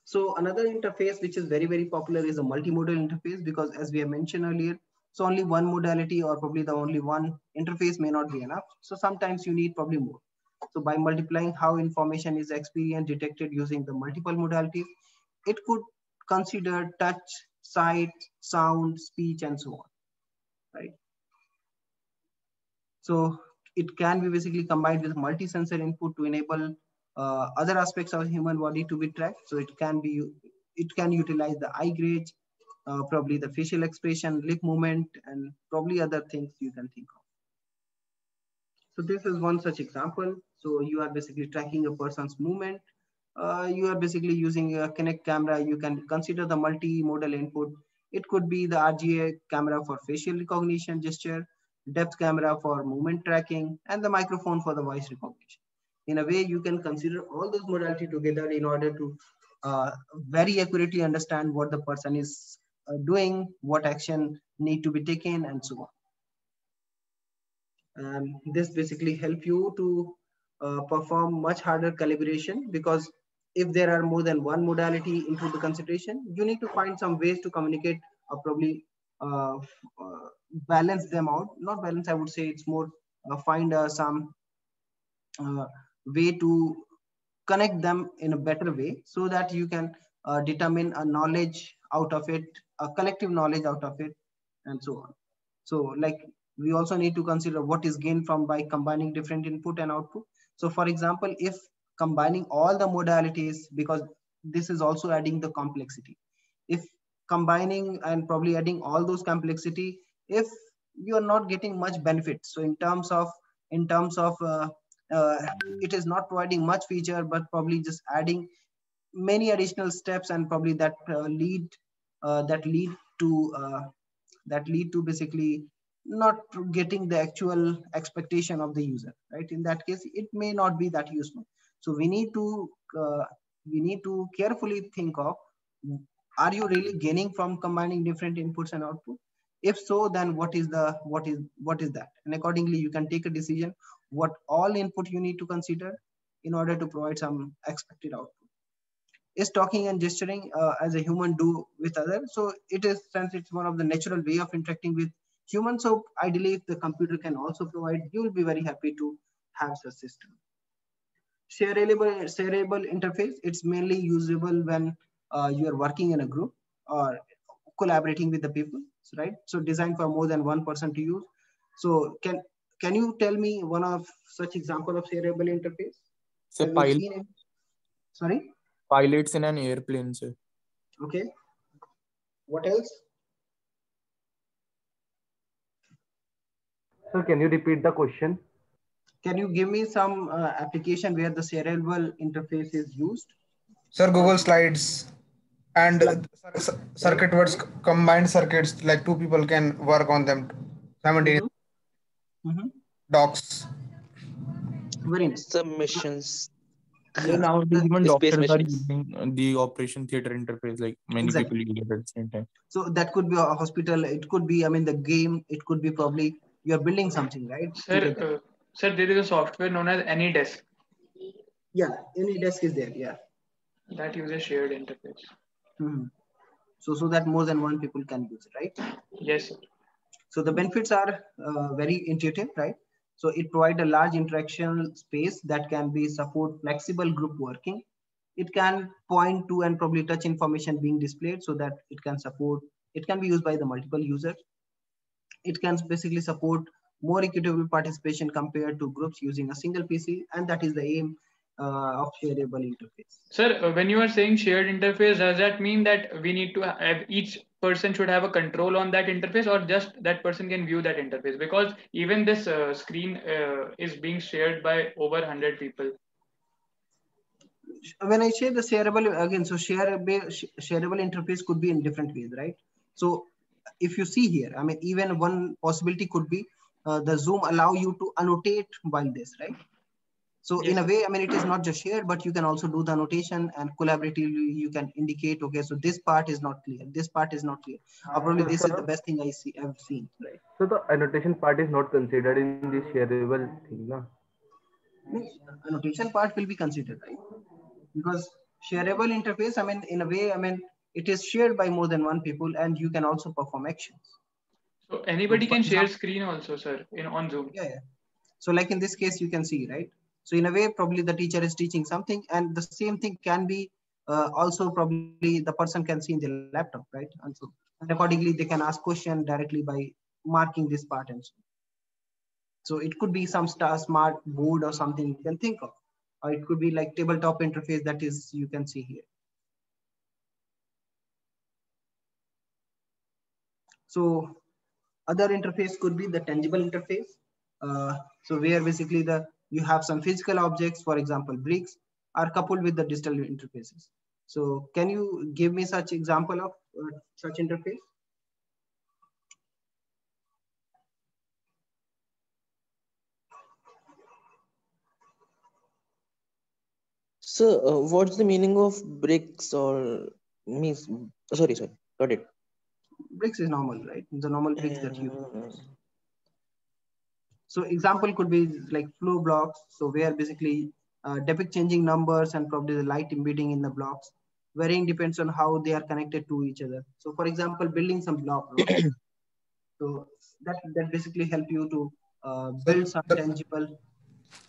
So another interface which is very, very popular is a multimodal interface, because as we have mentioned earlier, so only one modality or probably the only one interface may not be enough. So sometimes you need probably more. So by multiplying how information is experienced, detected using the multiple modalities, it could consider touch, sight, sound, speech, and so on, right? So it can be basically combined with multi-sensor input to enable other aspects of the human body to be tracked. So it can utilize the eye gaze, probably the facial expression, lip movement, and probably other things you can think of. So this is one such example. So you are basically tracking a person's movement. You are basically using a Kinect camera. You can consider the multimodal input. It could be the RGA camera for facial recognition, gesture, depth camera for movement tracking, and the microphone for the voice recognition. In a way, you can consider all those modalities together in order to very accurately understand what the person is doing, what action need to be taken, and so on. This basically help you to perform much harder calibration, because if there are more than one modality into the consideration, you need to find some ways to communicate or probably balance them out. Not balance, I would say it's more find some way to connect them in a better way, so that you can determine a knowledge out of it, a collective knowledge out of it, and so on. So like we also need to consider what is gained from by combining different input and output. So for example, if combining all the modalities, because this is also adding the complexity, if combining and probably adding all those complexity, if you are not getting much benefit, so in terms of it is not providing much feature, but probably just adding many additional steps, and probably that lead to basically not getting the actual expectation of the user, right? In that case, it may not be that useful. So we need to carefully think of, are you really gaining from combining different inputs and output? If so, then what is that? And accordingly, you can take a decision what all input you need to consider, in order to provide some expected output. Is talking and gesturing as a human do with others. So it is, since it's one of the natural way of interacting with humans. So ideally, if the computer can also provide, you will be very happy to have such system. Shareable interface, it's mainly usable when you are working in a group or collaborating with the people, right? So designed for more than one person to use. So can you tell me one of such example of shareable interface?
So
Sorry?
Pilots in an airplane, sir.
Okay. What else?
Sir, can you repeat the question?
Can you give me some application where the shareable interface is used?
Sir, Google Slides and circuit words, combined circuits, like two people can work on them simultaneously. Docs.
Very nice.
Submissions.
So nowadays even doctors are
missions.
using the operation theater interface, like many people use it at the same time.
So that could be a hospital, it could be, I mean, the game, it could be probably you're building something, right?
Sir, sir, there is a software known as AnyDesk.
Yeah, AnyDesk is there, yeah.
That uses shared interface.
So that more than one people can use it, right?
Yes, sir.
So the benefits are very intuitive, right? So it provides a large interaction space that can be support flexible group working. It can point to and probably touch information being displayed so that it can support, it can be used by the multiple users. It can basically support more equitable participation compared to groups using a single PC, and that is the aim of shareable interface.
Sir, when you are saying shared interface, does that mean that we need to have, each person should have a control on that interface, or just that person can view that interface? Because even this screen is being shared by over 100 people.
When I say the shareable, again, so shareable interface could be in different ways, right? So if you see here, I mean, even one possibility could be the Zoom allow you to annotate while this, right? So in a way, I mean, it is not just shared, but you can also do the annotation, and collaboratively you can indicate, okay, so this part is not clear, this part is not clear. Probably this is the best thing I've seen, right?
So the annotation part is not considered in this shareable thing, no?
Annotation part will be considered, right? Because shareable interface, I mean, in a way, I mean, it is shared by more than one people, and you can also perform actions.
So anybody can share screen also, sir, on Zoom.
Yeah. So like in this case, you can see, right? So in a way, probably the teacher is teaching something, and the same thing can be also probably the person can see in the laptop, right? And accordingly, they can ask question directly by marking this part and so. So it could be some smart board or something you can think of, or it could be like tabletop interface that is you can see here. So other interface could be the tangible interface. So where basically you have some physical objects, for example, bricks, are coupled with the digital interfaces. So can you give me such example of such interface?
So what's the meaning of bricks or means? Sorry, got it.
Bricks is normal, right? The normal bricks that you use. So example could be like flow blocks. So where basically depict changing numbers and probably the light embedding in the blocks. Varying depends on how they are connected to each other. So for example, building some blocks. So that basically help you to build some tangible.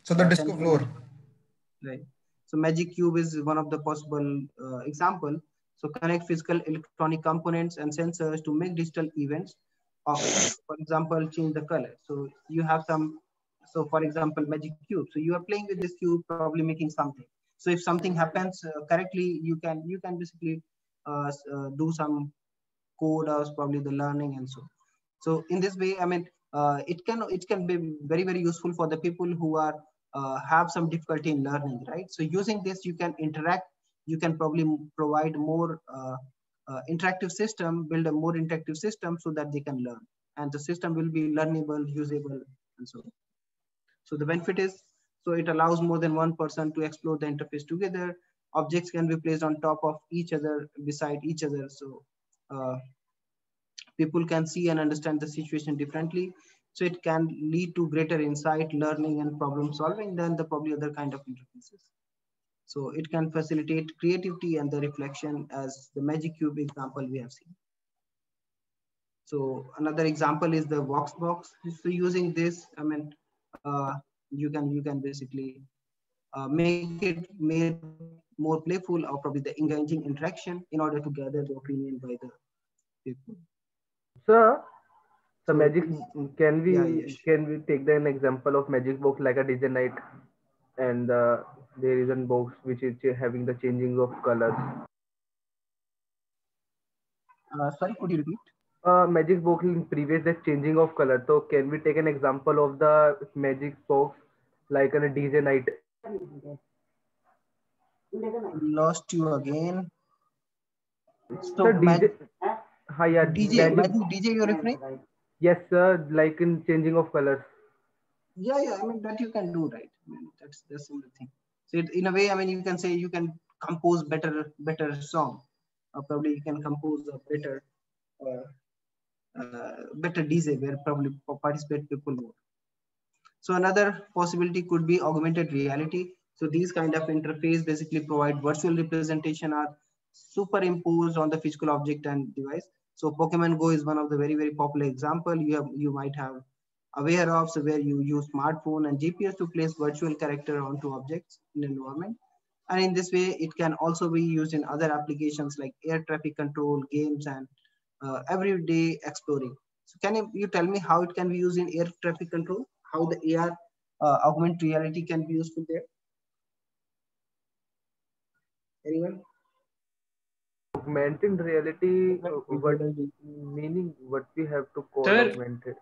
So the disco floor.
Right. So Magic Cube is one of the possible example. So connect physical electronic components and sensors to make digital events. For example, change the color. So you have some, so for example, Magic Cube. So you are playing with this cube, probably making something. So if something happens correctly, you can basically do some code or probably the learning and so. So in this way, I mean, it can be very, very useful for the people who are have some difficulty in learning, right? So using this, you can interact. You can probably provide more interactive system, build a more interactive system so that they can learn, and the system will be learnable, usable, and so on. So the benefit is, so it allows more than one person to explore the interface together. Objects can be placed on top of each other, beside each other. So people can see and understand the situation differently. So it can lead to greater insight, learning, and problem solving than the probably other kind of interfaces. So it can facilitate creativity and the reflection, as the Magic Cube example we have seen. So another example is the Voxbox. So using this, I mean, you can basically make it more playful, or probably the engaging interaction in order to gather the opinion by the people.
Sir,
So
Magic, can we take an example of Magic Box like a DJ night, and there is a box which is having the changing of colors.
Sorry, could you repeat?
Magic box in previous that changing of color. So can we take an example of the Magic box like on a DJ night?
Lost you again.
So DJ, yeah,
DJ you're referring?
Yes, sir. Like in changing of colors.
Yeah. I mean that you can do, right? I mean, that's the thing. So in a way, I mean, you can say you can compose better song, or probably you can compose a better DJ where probably participate people more. So another possibility could be augmented reality. So these kind of interface basically provide virtual representation are superimposed on the physical object and device. So Pokemon Go is one of the very popular example you might have aware of, so where you use smartphone and GPS to place virtual character onto objects in environment. And in this way, it can also be used in other applications like air traffic control, games, and everyday exploring. So can you tell me how it can be used in air traffic control? How the AR augmented reality can be useful there? Anyone?
Augmented reality, what meaning? What we have to call augmented?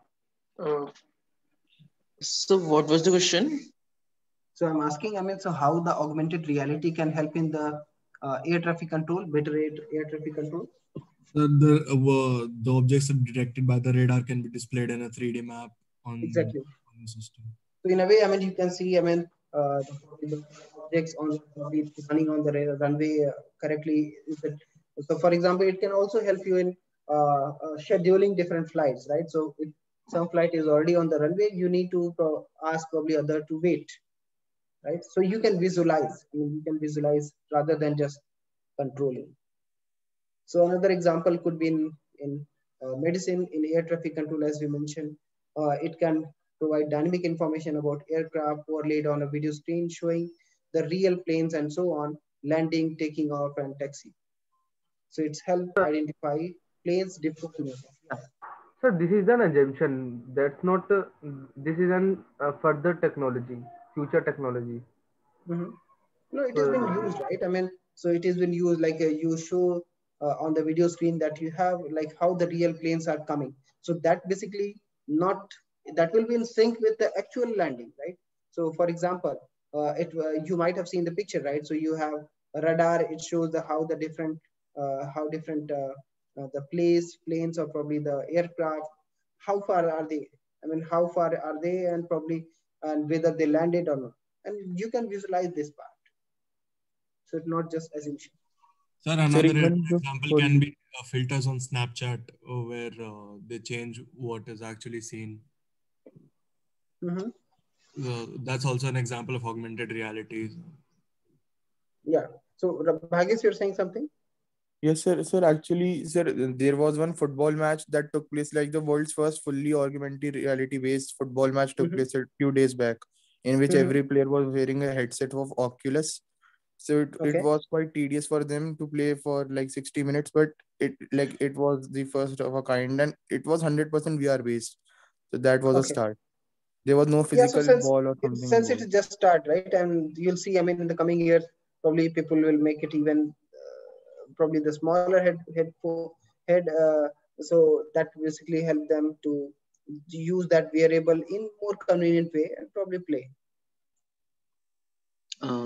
So what was the question?
So I'm asking, I mean, so how the augmented reality can help in the air traffic control, better air traffic control?
So the objects detected by the radar can be displayed in a 3D map on the system.
So in a way, I mean, you can see, I mean, the objects running on the runway correctly. So for example, it can also help you in scheduling different flights, right? So if some flight is already on the runway, you need to ask probably other to wait, right? So you can visualize, rather than just controlling. So another example could be in medicine, in air traffic control, as we mentioned. It can provide dynamic information about aircraft overlaid on a video screen showing the real planes and so on, landing, taking off, and taxi. So it's helped identify planes differently.
So this is an assumption. That's not. This is an further technology, future technology.
No, it has been used, right? I mean, so it has been used like you show on the video screen that you have like how the real planes are coming. So that basically that will be in sync with the actual landing, right? So for example, you might have seen the picture, right? So you have a radar. It shows how different the planes or probably the aircraft, how far are they? I mean, how far are they, and probably and whether they landed or not. And you can visualize this part. So it's not just assumption.
Sir, another example can be filters on Snapchat where they change what is actually seen. That's also an example of augmented reality.
Yeah. So Bhagis, you're saying something?
Yes, sir. Sir, actually, sir, there was one football match that took place, like the world's first fully augmented reality-based football match took place a few days back, in which every player was wearing a headset of Oculus. So it was quite tedious for them to play for like 60 minutes, but it was the first of a kind, and it was 100% VR based. So that was a start. There was no physical ball or something.
Since it's just start, right? And you'll see, I mean, in the coming years, probably people will make it even probably the smaller head. So that basically help them to use that wearable in more convenient way and probably play.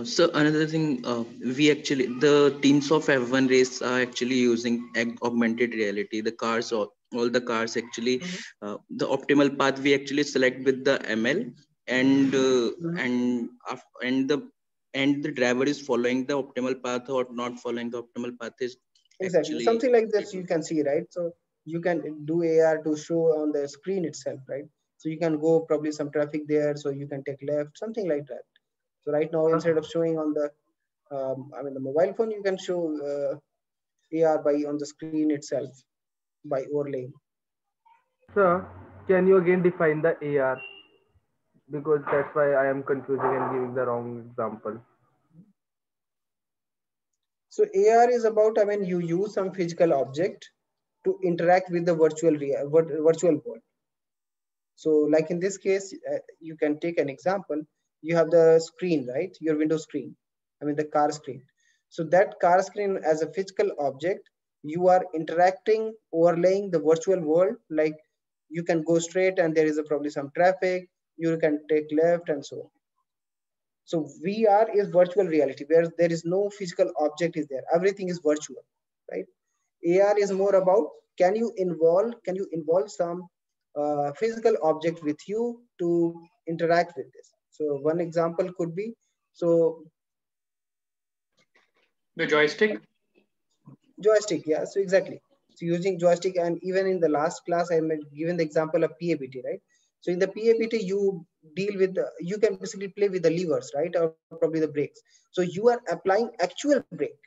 So another thing, the teams of F1 race are actually using augmented reality. The cars, all the cars actually, the optimal path we actually select with the ML, and the driver is following the optimal path or not following the optimal path is
exactly
actually,
something like this you can see, right? So you can do AR to show on the screen itself, right? So you can go probably some traffic there, so you can take left, something like that. So right now, instead of showing on the, the mobile phone, you can show AR by on the screen itself by overlaying.
Sir, can you again define the AR? Because that's why I am confusing and giving the wrong example.
So AR is about, you use some physical object to interact with the virtual world. So like in this case, you can take an example. You have the screen, right? Your window screen, the car screen. So that car screen as a physical object, you are interacting, overlaying the virtual world. Like you can go straight and there is probably some traffic, you can take left and so on. So VR is virtual reality where there is no physical object is there. Everything is virtual, right? AR is more about, can you involve some physical object with you to interact with this. So one example could be, so
the joystick.
Yeah, so exactly. So using joystick, and even in the last class I given the example of PABT, right? So in the PABT you deal with you can basically play with the levers, right, or probably the brakes. So you are applying actual brake,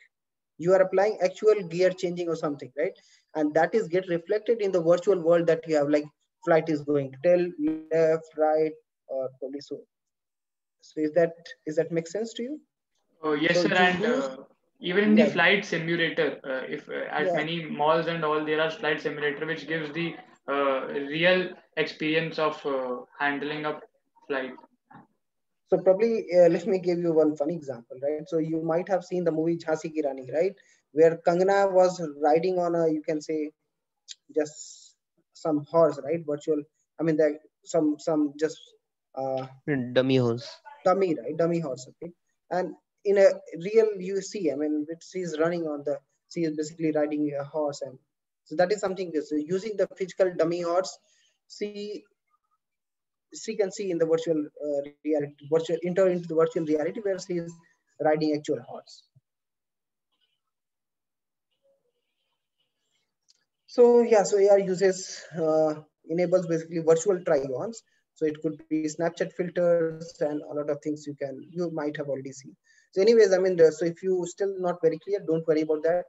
you are applying actual gear changing or something, right? And that is get reflected in the virtual world that you have, like flight is going till left, right, or probably so. So is that make sense to you?
Oh yes,
so
sir. And even in the flight simulator, if at many malls and all, there are flight simulator which gives the real experience of handling a flight.
So probably let me give you one funny example, right? So you might have seen the movie Jhansi Ki Rani, right? Where Kangana was riding on a, you can say, just some horse, right? Virtual, there some just
dummy horse.
Dummy, right? Dummy horse, okay? And in a real, you see, she's running on the, she is basically riding a horse, and so that is something. So using the physical dummy horse, she can see in the virtual reality, enter into the virtual reality where she is riding actual horse. So yeah, so AR uses enables basically virtual try-ons. So it could be Snapchat filters and a lot of things you might have already seen. So anyways, so if you still not very clear, don't worry about that,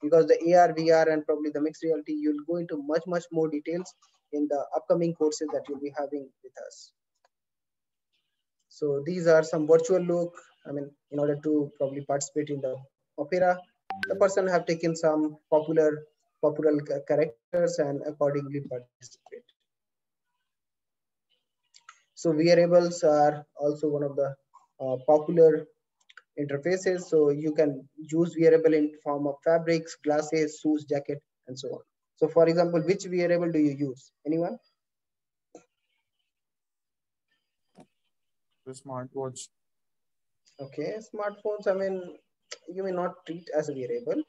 because the AR, VR, and probably the mixed reality, you'll go into much more details in the upcoming courses that you'll be having with us. So these are some virtual look. In order to probably participate in the opera, the person have taken some popular characters and accordingly participate. So wearables are also one of the popular interfaces. So you can use wearable in form of fabrics, glasses, shoes, jacket, and so on. So for example, which wearable do you use? Anyone?
The smartwatch.
Okay, smartphones, you may not treat as a wearable.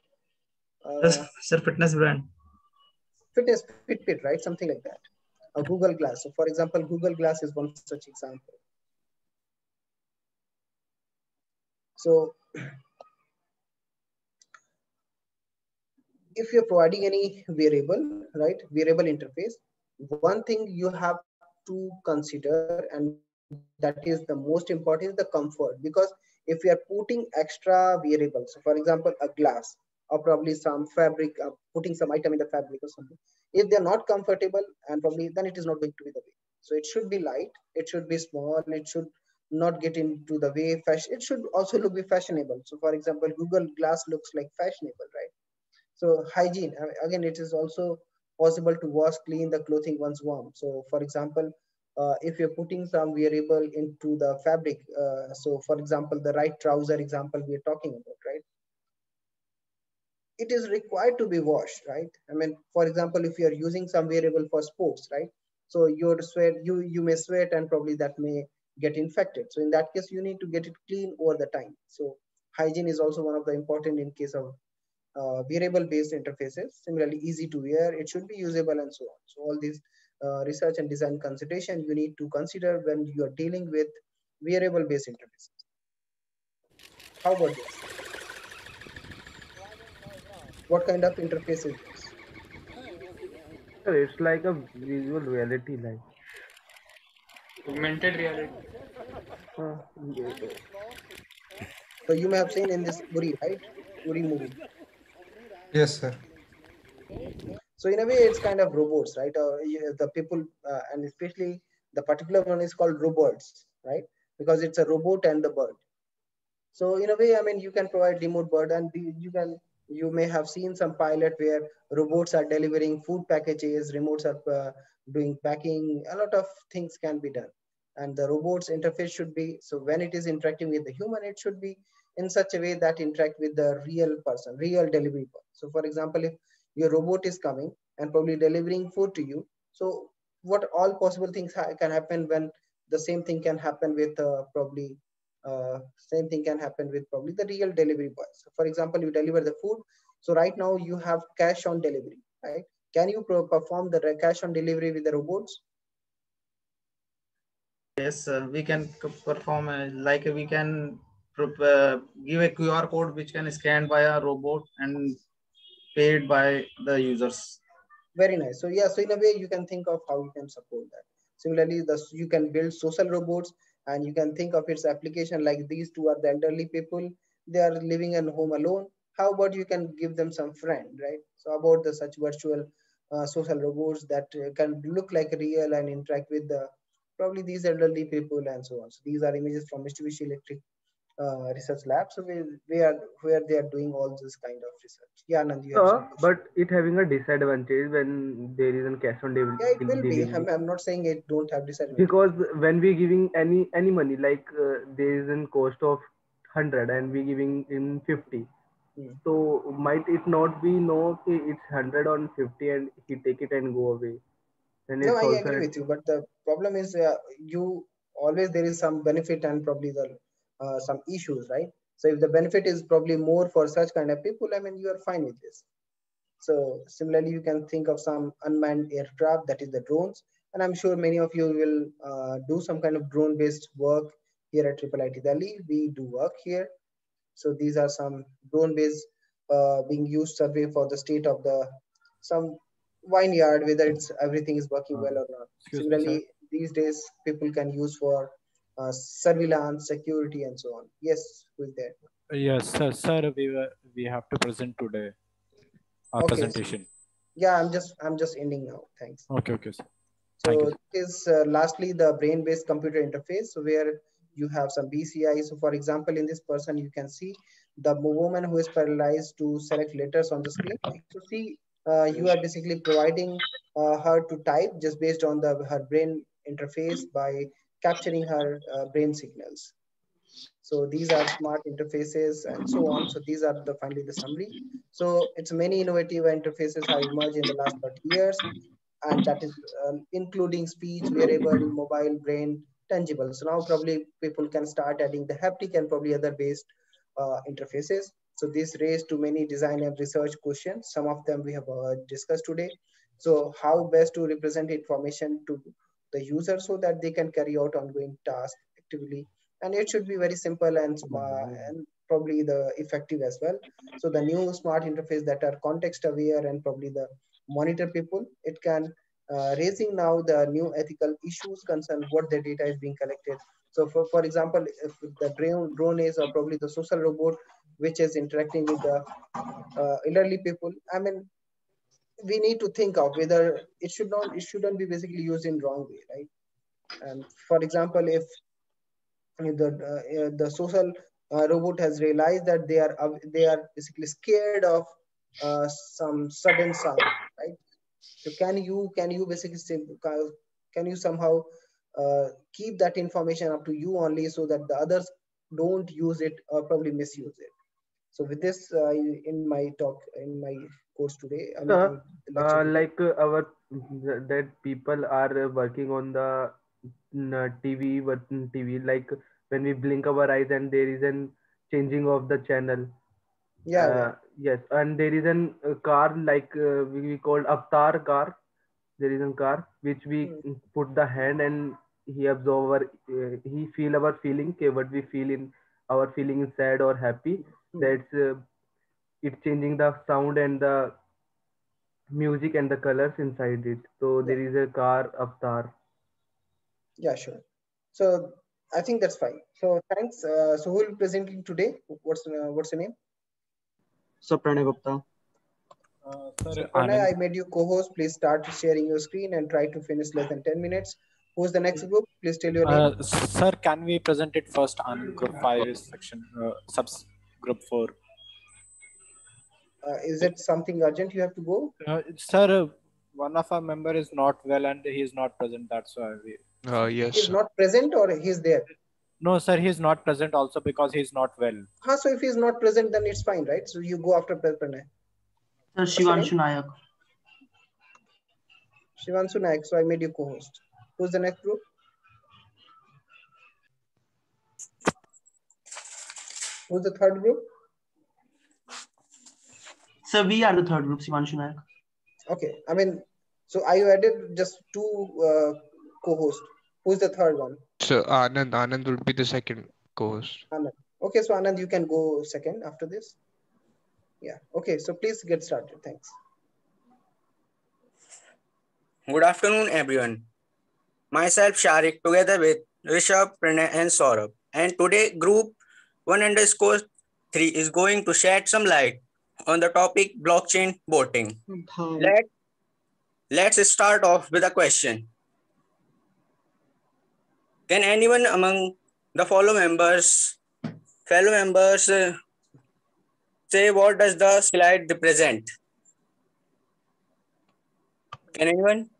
Sir, fitness brand.
Fitness, Fitbit, right? Something like that. A Google Glass. So for example, Google Glass is one such example. So if you're providing any wearable, right, wearable interface, one thing you have to consider, and that is the most important, is the comfort. Because if you are putting extra wearables, so for example, a glass or probably some fabric, putting some item in the fabric or something, if they're not comfortable, and probably then it is not going to be the way. So it should be light, it should be small, it should not get into the way fashion. It should also look be fashionable. So for example, Google Glass looks like fashionable, right? So hygiene, again, it is also possible to wash, clean the clothing once warm. So for example, if you're putting some wearable into the fabric, so for example, the right trouser example we're talking about, right? It is required to be washed, right? For example, if you're using some wearable for sports, right? So your sweat, you may sweat and probably that may get infected. So in that case, you need to get it clean over the time. So hygiene is also one of the important in case of wearable based interfaces. Similarly, easy to wear, it should be usable, and so on. So all these research and design consideration you need to consider when you are dealing with wearable based interfaces. How about this? What kind of interface is this?
It's like a visual reality, like.
Augmented reality.
So you may have seen in this Uri, right? Uri movie.
Yes, sir.
So in a way, it's kind of robots, right? The people, and especially the particular one is called robots, right? Because it's a robot and the bird. So in a way, I mean, you can provide remote bird, and you may have seen some pilot where robots are delivering food packages, remotes are doing packing. A lot of things can be done, and the robot's interface should be, so when it is interacting with the human, it should be in such a way that interact with the real person, real delivery person. So for example, if your robot is coming and probably delivering food to you, so what all possible things can happen when the same thing can happen with probably same thing can happen with probably the real delivery boy. So for example, you deliver the food. So right now you have cash on delivery, right? Can you perform the cash on delivery with the robots?
Yes, we can perform like we can give a QR code which can scan by a robot and paid by the users.
Very nice. So yeah, so in a way you can think of how you can support that. Similarly, you can build social robots, and you can think of its application like these two are the elderly people. They are living at home alone. How about you can give them some friend, right? So about the such virtual social robots that can look like real and interact with the probably these elderly people and so on. So these are images from Mitsubishi Electric research lab. So where they are doing all this kind of research. Yeah, Anand, you have some question.
But it having a disadvantage when there is a cash on delivery.
Yeah, it will be. I'm not saying it don't have disadvantage.
Because when we giving any money, like there is a cost of 100 and we giving in 50. So might it not be no, okay, it's 100 on 50 and he take it and go away. Then
No,
it's
I
also
agree with you, but the problem is you always there is some benefit and probably the some issues, right? So if the benefit is probably more for such kind of people, I mean, you are fine with this. So similarly, you can think of some unmanned aircraft, that is the drones, and I'm sure many of you will do some kind of drone-based work here at IIIT Delhi. We do work here. So these are some drone-based being used survey for the state of the some vineyard, whether it's everything is working well or not. Similarly, these days people can use for surveillance, security, and so on. Yes, who is there?
Yes, sir. We have to present today our presentation.
Yeah, I'm just ending now. Thanks.
Okay, sir.
So is lastly the brain-based computer interface, so where you have some BCI. So for example, in this person, you can see the woman who is paralyzed to select letters on the screen. So see, you are basically providing her to type just based on her brain interface by capturing her brain signals. So these are smart interfaces and so on. So these are finally the summary. So it's many innovative interfaces have emerged in the last 30 years. And that is including speech, wearable, mobile, brain, tangible. So now probably people can start adding the haptic and probably other based interfaces. So this raised to many design and research questions. Some of them we have discussed today. So how best to represent information to the user so that they can carry out ongoing tasks actively. And it should be very simple and probably the effective as well. So the new smart interface that are context aware and probably the monitor people, it can raising now the new ethical issues concern what the data is being collected. So for example, if the drone is or probably the social robot which is interacting with the elderly people, I mean, we need to think of whether it shouldn't be basically used in wrong way, right? And for example, if the social robot has realized that they are basically scared of some sudden sound, right? So can you basically say, can you somehow keep that information up to you only so that the others don't use it or probably misuse it? So with this, in my talk, in my course today,
like that people are working on the TV, like when we blink our eyes and there is an changing of the channel. Yes, and there is a car like we called Avatar car. There is a car which we put the hand and he absorb our, he feel our feeling, what we feel in our feeling is sad or happy. That's it's changing the sound and the music and the colors inside it. So there is a car Avatar.
Yeah, sure. So I think that's fine. So thanks. So who will be presenting today? What's your name?
So Pranay Gupta.
So Pranay, I made you co-host. Please start sharing your screen and try to finish less than 10 minutes. Who's the next group? Please tell your name.
Sir, can we present it first on group 5 section, subs group 4?
Is it something urgent you have to go?
Sir, one of our member is not well and he is not present. That's why we.
Yes.
He's not present or he's there?
No, sir, he is not present also because he is not well.
So if he's not present, then it's fine, right? So you go after Pranay.
Sir, Shivanshu Nayak.
Shivanshu Nayak. So I made you co-host. Who's the next group? Who's the third group?
Sir, we are the third group, Shivanshu Nayak.
Okay. I mean, so are you added just 2 co-hosts? Who's the third one?
So Anand will be the second co-host.
Anand. Okay, so Anand, you can go second after this. Yeah. Okay, so please get started. Thanks.
Good afternoon, everyone. Myself, Sharik, together with Rishabh, Pranay, and Saurabh. And today, group 1_3 is going to shed some light on the topic blockchain voting. Let's start off with a question. Can anyone among the fellow members say what does the slide represent? Can anyone?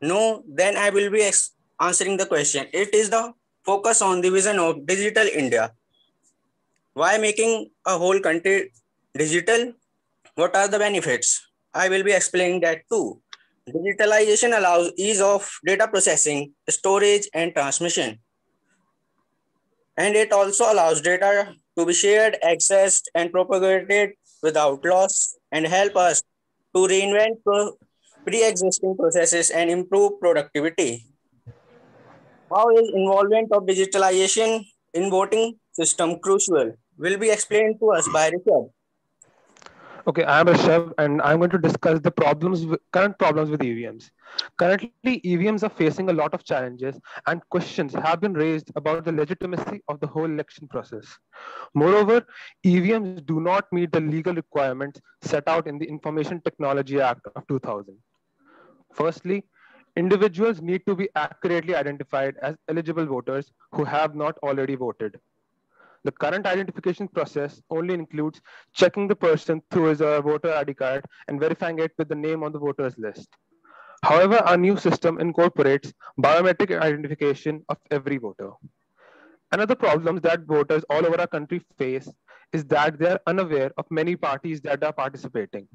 No, then I will be answering the question. It is the focus on the vision of digital India. Why making a whole country digital? What are the benefits? I will be explaining that too. Digitalization allows ease of data processing, storage, and transmission. And it also allows data to be shared, accessed, and propagated without loss and help us to reinvent pre-existing processes and improve productivity. How is involvement of digitalization in voting system crucial? Will be explained to us by Rishabh.
Okay, I'm Rishabh, and I'm going to discuss the current problems with EVMs. Currently, EVMs are facing a lot of challenges, and questions have been raised about the legitimacy of the whole election process. Moreover, EVMs do not meet the legal requirements set out in the Information Technology Act of 2000. Firstly, individuals need to be accurately identified as eligible voters who have not already voted. The current identification process only includes checking the person through his voter ID card and verifying it with the name on the voters list. However, our new system incorporates biometric identification of every voter. Another problem that voters all over our country face is that they are unaware of many parties that are participating.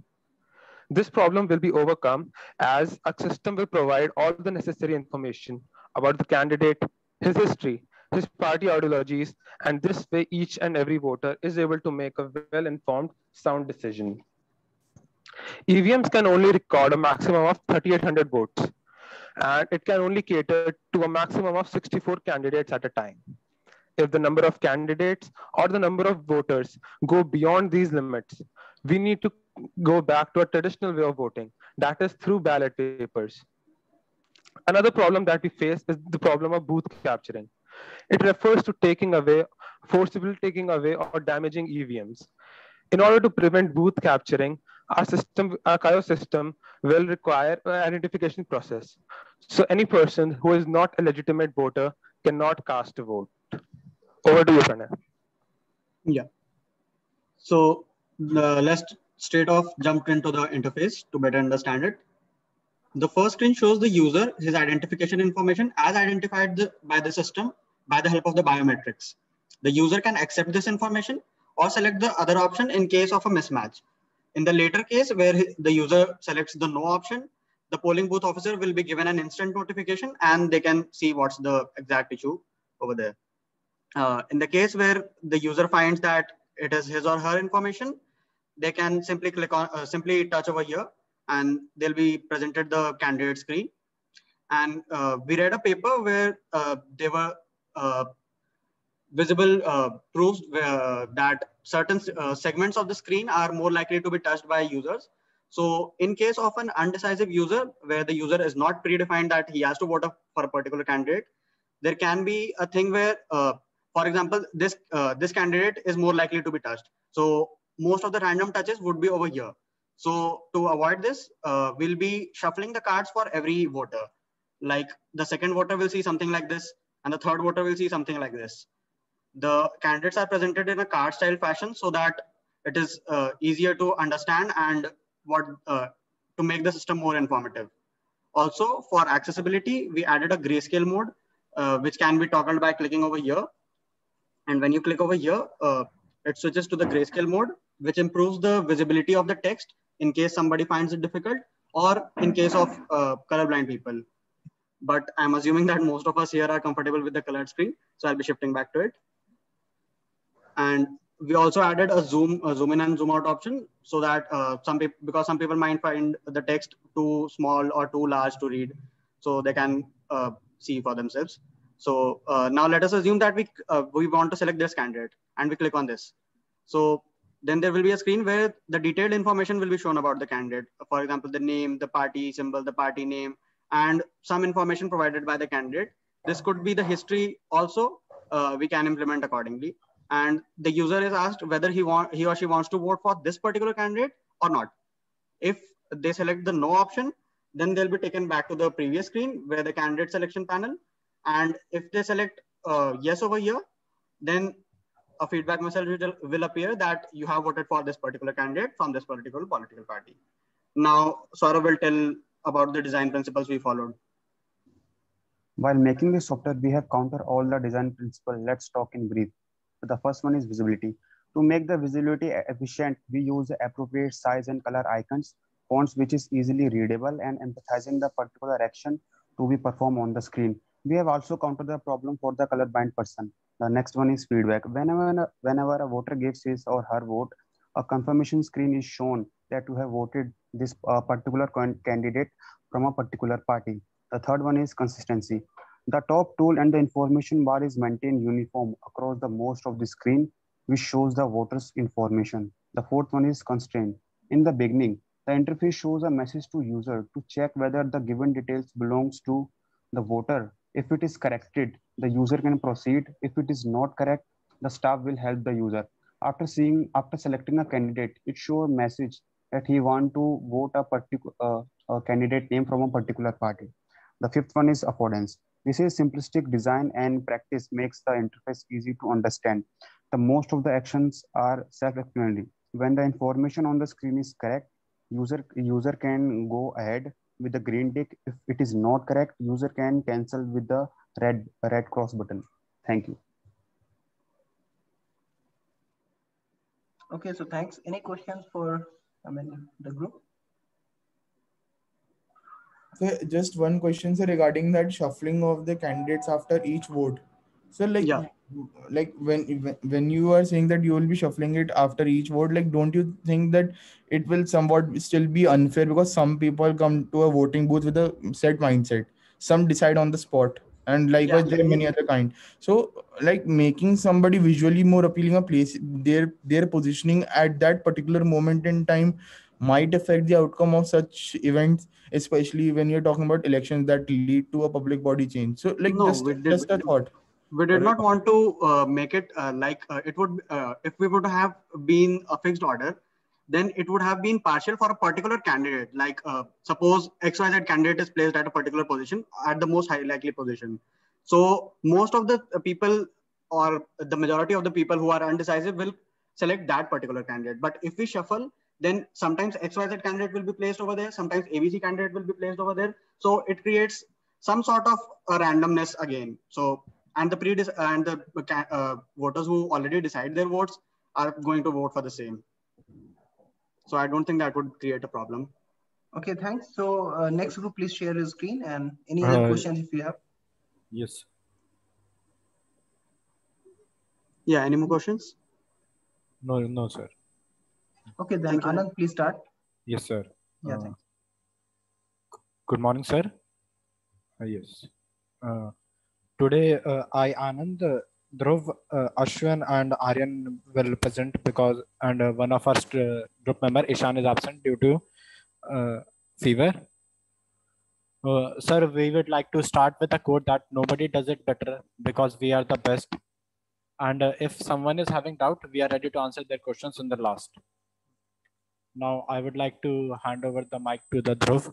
This problem will be overcome as a system will provide all the necessary information about the candidate, his history, his party ideologies, and this way each and every voter is able to make a well-informed, sound decision. EVMs can only record a maximum of 3,800 votes, and it can only cater to a maximum of 64 candidates at a time. If the number of candidates or the number of voters go beyond these limits, we need to go back to a traditional way of voting, that is through ballot papers. Another problem that we face is the problem of booth capturing. It refers to forcibly taking away or damaging EVMs. In order to prevent booth capturing, our KAIO system will require an identification process. So any person who is not a legitimate voter cannot cast a vote. Over to you, Pranay.
Yeah. So let's straight off jump into the interface to better understand it. The first screen shows the user, his identification information as identified by the system by the help of the biometrics. The user can accept this information or select the other option in case of a mismatch. In the later case where the user selects the no option, the polling booth officer will be given an instant notification and they can see what's the exact issue over there. In the case where the user finds that it is his or her information, they can simply click on, simply touch over here and they'll be presented the candidate screen. And we read a paper where there were visible proofs that certain segments of the screen are more likely to be touched by users. So in case of an undecisive user, where the user is not predefined that he has to vote for a particular candidate, there can be a thing where, for example, this candidate is more likely to be touched. So most of the random touches would be over here. So to avoid this, we'll be shuffling the cards for every voter. Like the second voter will see something like this, and the third voter will see something like this. The candidates are presented in a card style fashion so that it is easier to understand and to make the system more informative. Also, for accessibility, we added a grayscale mode, which can be toggled by clicking over here. And when you click over here, it switches to the grayscale mode, which improves the visibility of the text in case somebody finds it difficult, or in case of colorblind people. But I'm assuming that most of us here are comfortable with the colored screen, so I'll be shifting back to it. And we also added a zoom in and zoom out option, so that some people might find the text too small or too large to read, so they can see for themselves. So now let us assume that we want to select this candidate, and we click on this. So then there will be a screen where the detailed information will be shown about the candidate. For example, the name, the party symbol, the party name, and some information provided by the candidate. This could be the history also. We can implement accordingly. And the user is asked whether he or she wants to vote for this particular candidate or not. If they select the no option, then they'll be taken back to the previous screen where the candidate selection panel. And if they select yes over here, then a feedback message will appear that you have voted for this particular candidate from this particular political party. Now, Saurabh will tell about the design principles we followed.
While making this software, we have counted all the design principles. Let's talk in brief. So the first one is visibility. To make the visibility efficient, we use appropriate size and color icons, fonts which is easily readable, and emphasizing the particular action to be performed on the screen. We have also counted the problem for the colorblind person. The next one is feedback. Whenever a voter gives his or her vote, a confirmation screen is shown that you have voted this particular candidate from a particular party. The third one is consistency. The top tool and the information bar is maintained uniform across the most of the screen, which shows the voters' information. The fourth one is constraint. In the beginning, the interface shows a message to user to check whether the given details belongs to the voter. If it is corrected, the user can proceed. If it is not correct, the staff will help the user. After selecting a candidate, it shows a message that he want to vote a particular candidate name from a particular party. The fifth one is affordance. This is simplistic design and practice makes the interface easy to understand. The most of the actions are self-explanatory. When the information on the screen is correct, user can go ahead with the green tick. If it is not correct, user can cancel with the red cross button. Thank you.
Okay, so thanks. Any questions for the group?
So just one question, sir, regarding that shuffling of the candidates after each vote. So like when you are saying that you will be shuffling it after each vote, like don't you think that it will somewhat still be unfair, because some people come to a voting booth with a set mindset, some decide on the spot, and likewise there are many other kind. So like making somebody visually more appealing a place, their positioning at that particular moment in time might affect the outcome of such events, especially when you're talking about elections that lead to a public body change. So like
No,
just a thought.
We did not want to make it it would, if we would have been a fixed order, then it would have been partial for a particular candidate. Like suppose XYZ candidate is placed at a particular position, at the most high likely position. So most of the people, or the majority of the people who are undecisive, will select that particular candidate. But if we shuffle, then sometimes XYZ candidate will be placed over there, sometimes ABC candidate will be placed over there. So it creates some sort of a randomness again. So and the voters who already decide their votes are going to vote for the same. So I don't think that would create a problem.
Okay, thanks. So next group, please share your screen, and any other questions if you have.
Yes.
Yeah, any more questions?
No, sir.
Okay, then Anand, please start.
Yes, sir.
Yeah, thanks.
Good morning, sir. Yes. Today, I, Anand, Dhruv, Ashwin, and Aryan will present, because one of our group member Ishan is absent due to Fever. Sir, we would like to start with a quote that nobody does it better because we are the best. And if someone is having doubt, we are ready to answer their questions in the last. Now, I would like to hand over the mic to the Dhruv.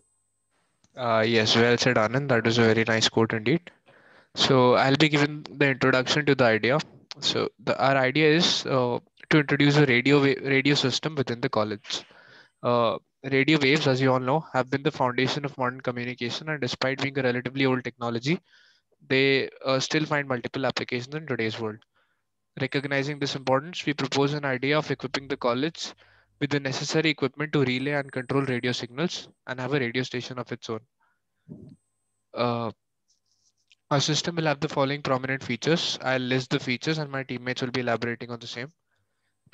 Yes, well said, Anand. That was a very nice quote indeed. So I'll be giving the introduction to the idea. So our idea is to introduce a radio system within the college. Radio waves, as you all know, have been the foundation of modern communication, and despite being a relatively old technology, they still find multiple applications in today's world. Recognizing this importance, we propose an idea of equipping the college with the necessary equipment to relay and control radio signals and have a radio station of its own. Our system will have the following prominent features. I'll list the features and my teammates will be elaborating on the same.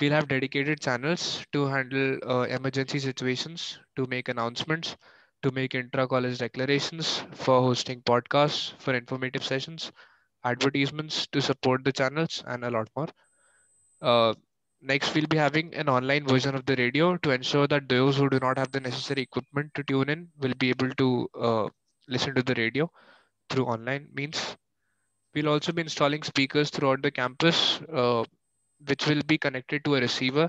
We'll have dedicated channels to handle emergency situations, to make announcements, to make intra-college declarations, for hosting podcasts, for informative sessions, advertisements to support the channels, and a lot more. Next, we'll be having an online version of the radio to ensure that those who do not have the necessary equipment to tune in will be able to listen to the radio through online means. We'll also be installing speakers throughout the campus, which will be connected to a receiver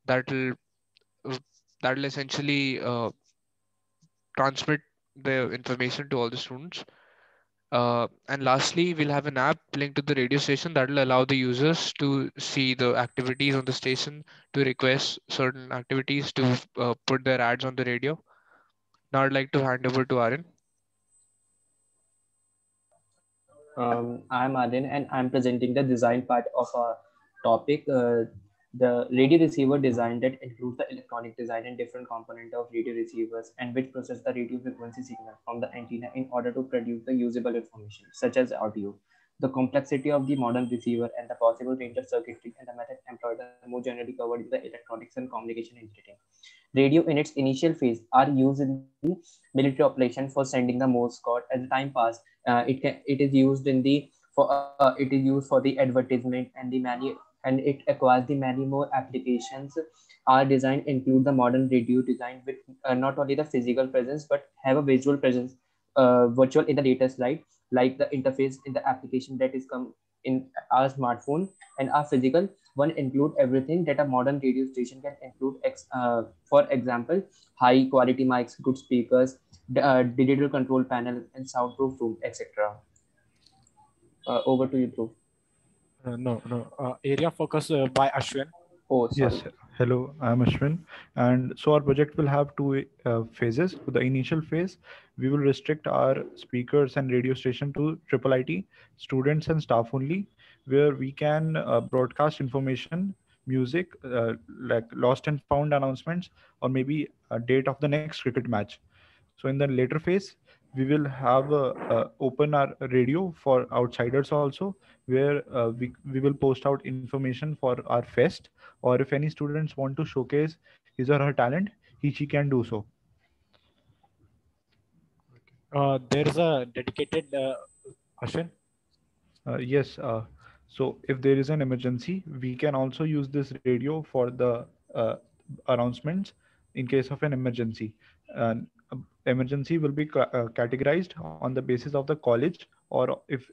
that will essentially transmit the information to all the students. And lastly, we'll have an app linked to the radio station that will allow the users to see the activities on the station, to request certain activities, to put their ads on the radio. Now I'd like to hand over to Aryan.
I'm Aryan and I'm presenting the design part of our topic. The radio receiver design that includes the electronic design and different component of radio receivers and which process the radio frequency signal from the antenna in order to produce the usable information such as audio. The complexity of the modern receiver and the possible range of circuitry and the method employed are more generally covered in the electronics and communication engineering. Radio in its initial phase are used in the military operation for sending the Morse code. As the time passed, it is used for the advertisement and the and it acquires the many more applications. Our design include the modern radio design with not only the physical presence but have a visual presence, virtual in the latest slide, like the interface in the application that is come in our smartphone, and our physical one include everything that a modern radio station can include. For example, high quality mics, good speakers, digital control panel, and soundproof room, etc. Over to you, Dhruv.
Area focus by Ashwin.
Oh, sorry.
Yes. Hello, I'm Ashwin. And so our project will have two phases. For the initial phase, we will restrict our speakers and radio station to IIIT, students and staff only, where we can broadcast information, music, like lost and found announcements, or maybe a date of the next cricket match. So in the later phase, we will have open our radio for outsiders also, where we will post out information for our fest, or if any students want to showcase his or her talent, she can do so.
There is a dedicated Ashwin.
Yes. So if there is an emergency, we can also use this radio for the announcements in case of an emergency. Emergency will be categorized on the basis of the college, or if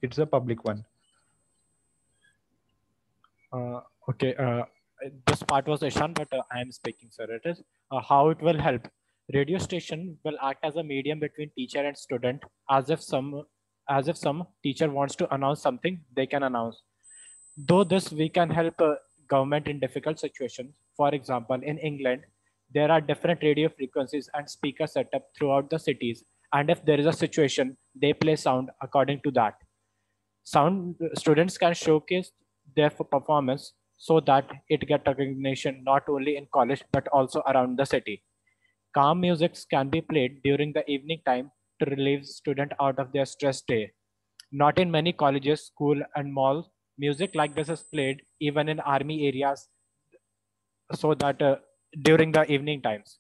it's a public one.
Okay, this part was Ishan, but I am speaking, sir. It is how it will help. Radio station will act as a medium between teacher and student, as if some teacher wants to announce something, they can announce. Though this we can help government in difficult situations. For example, in England, there are different radio frequencies and speaker setup throughout the cities. And if there is a situation, they play sound according to that. Students can showcase their performance so that it gets recognition not only in college, but also around the city. Calm music can be played during the evening time to relieve students out of their stress day. Not in many colleges, school, and malls, music like this is played even in army areas, so that during the evening times.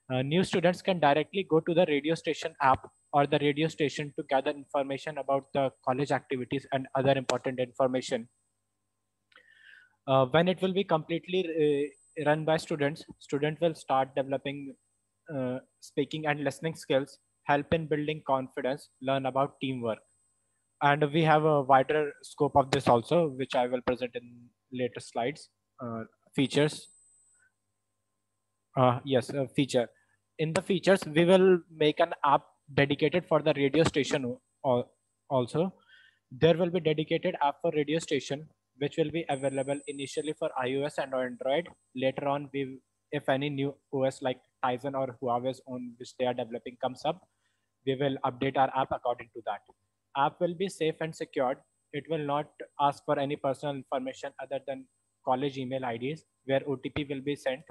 New students can directly go to the radio station app or the radio station to gather information about the college activities and other important information. When it will be completely run by students will start developing speaking and listening skills, help in building confidence, learn about teamwork. And we have a wider scope of this also, which I will present in later slides. Features. Yes, feature. In the features, we will make an app dedicated for the radio station also. There will be dedicated app for radio station, which will be available initially for iOS and Android. Later on, if any new OS like Tizen or Huawei's own, which they are developing, comes up, we will update our app according to that. App will be safe and secured. It will not ask for any personal information other than college email IDs, where OTP will be sent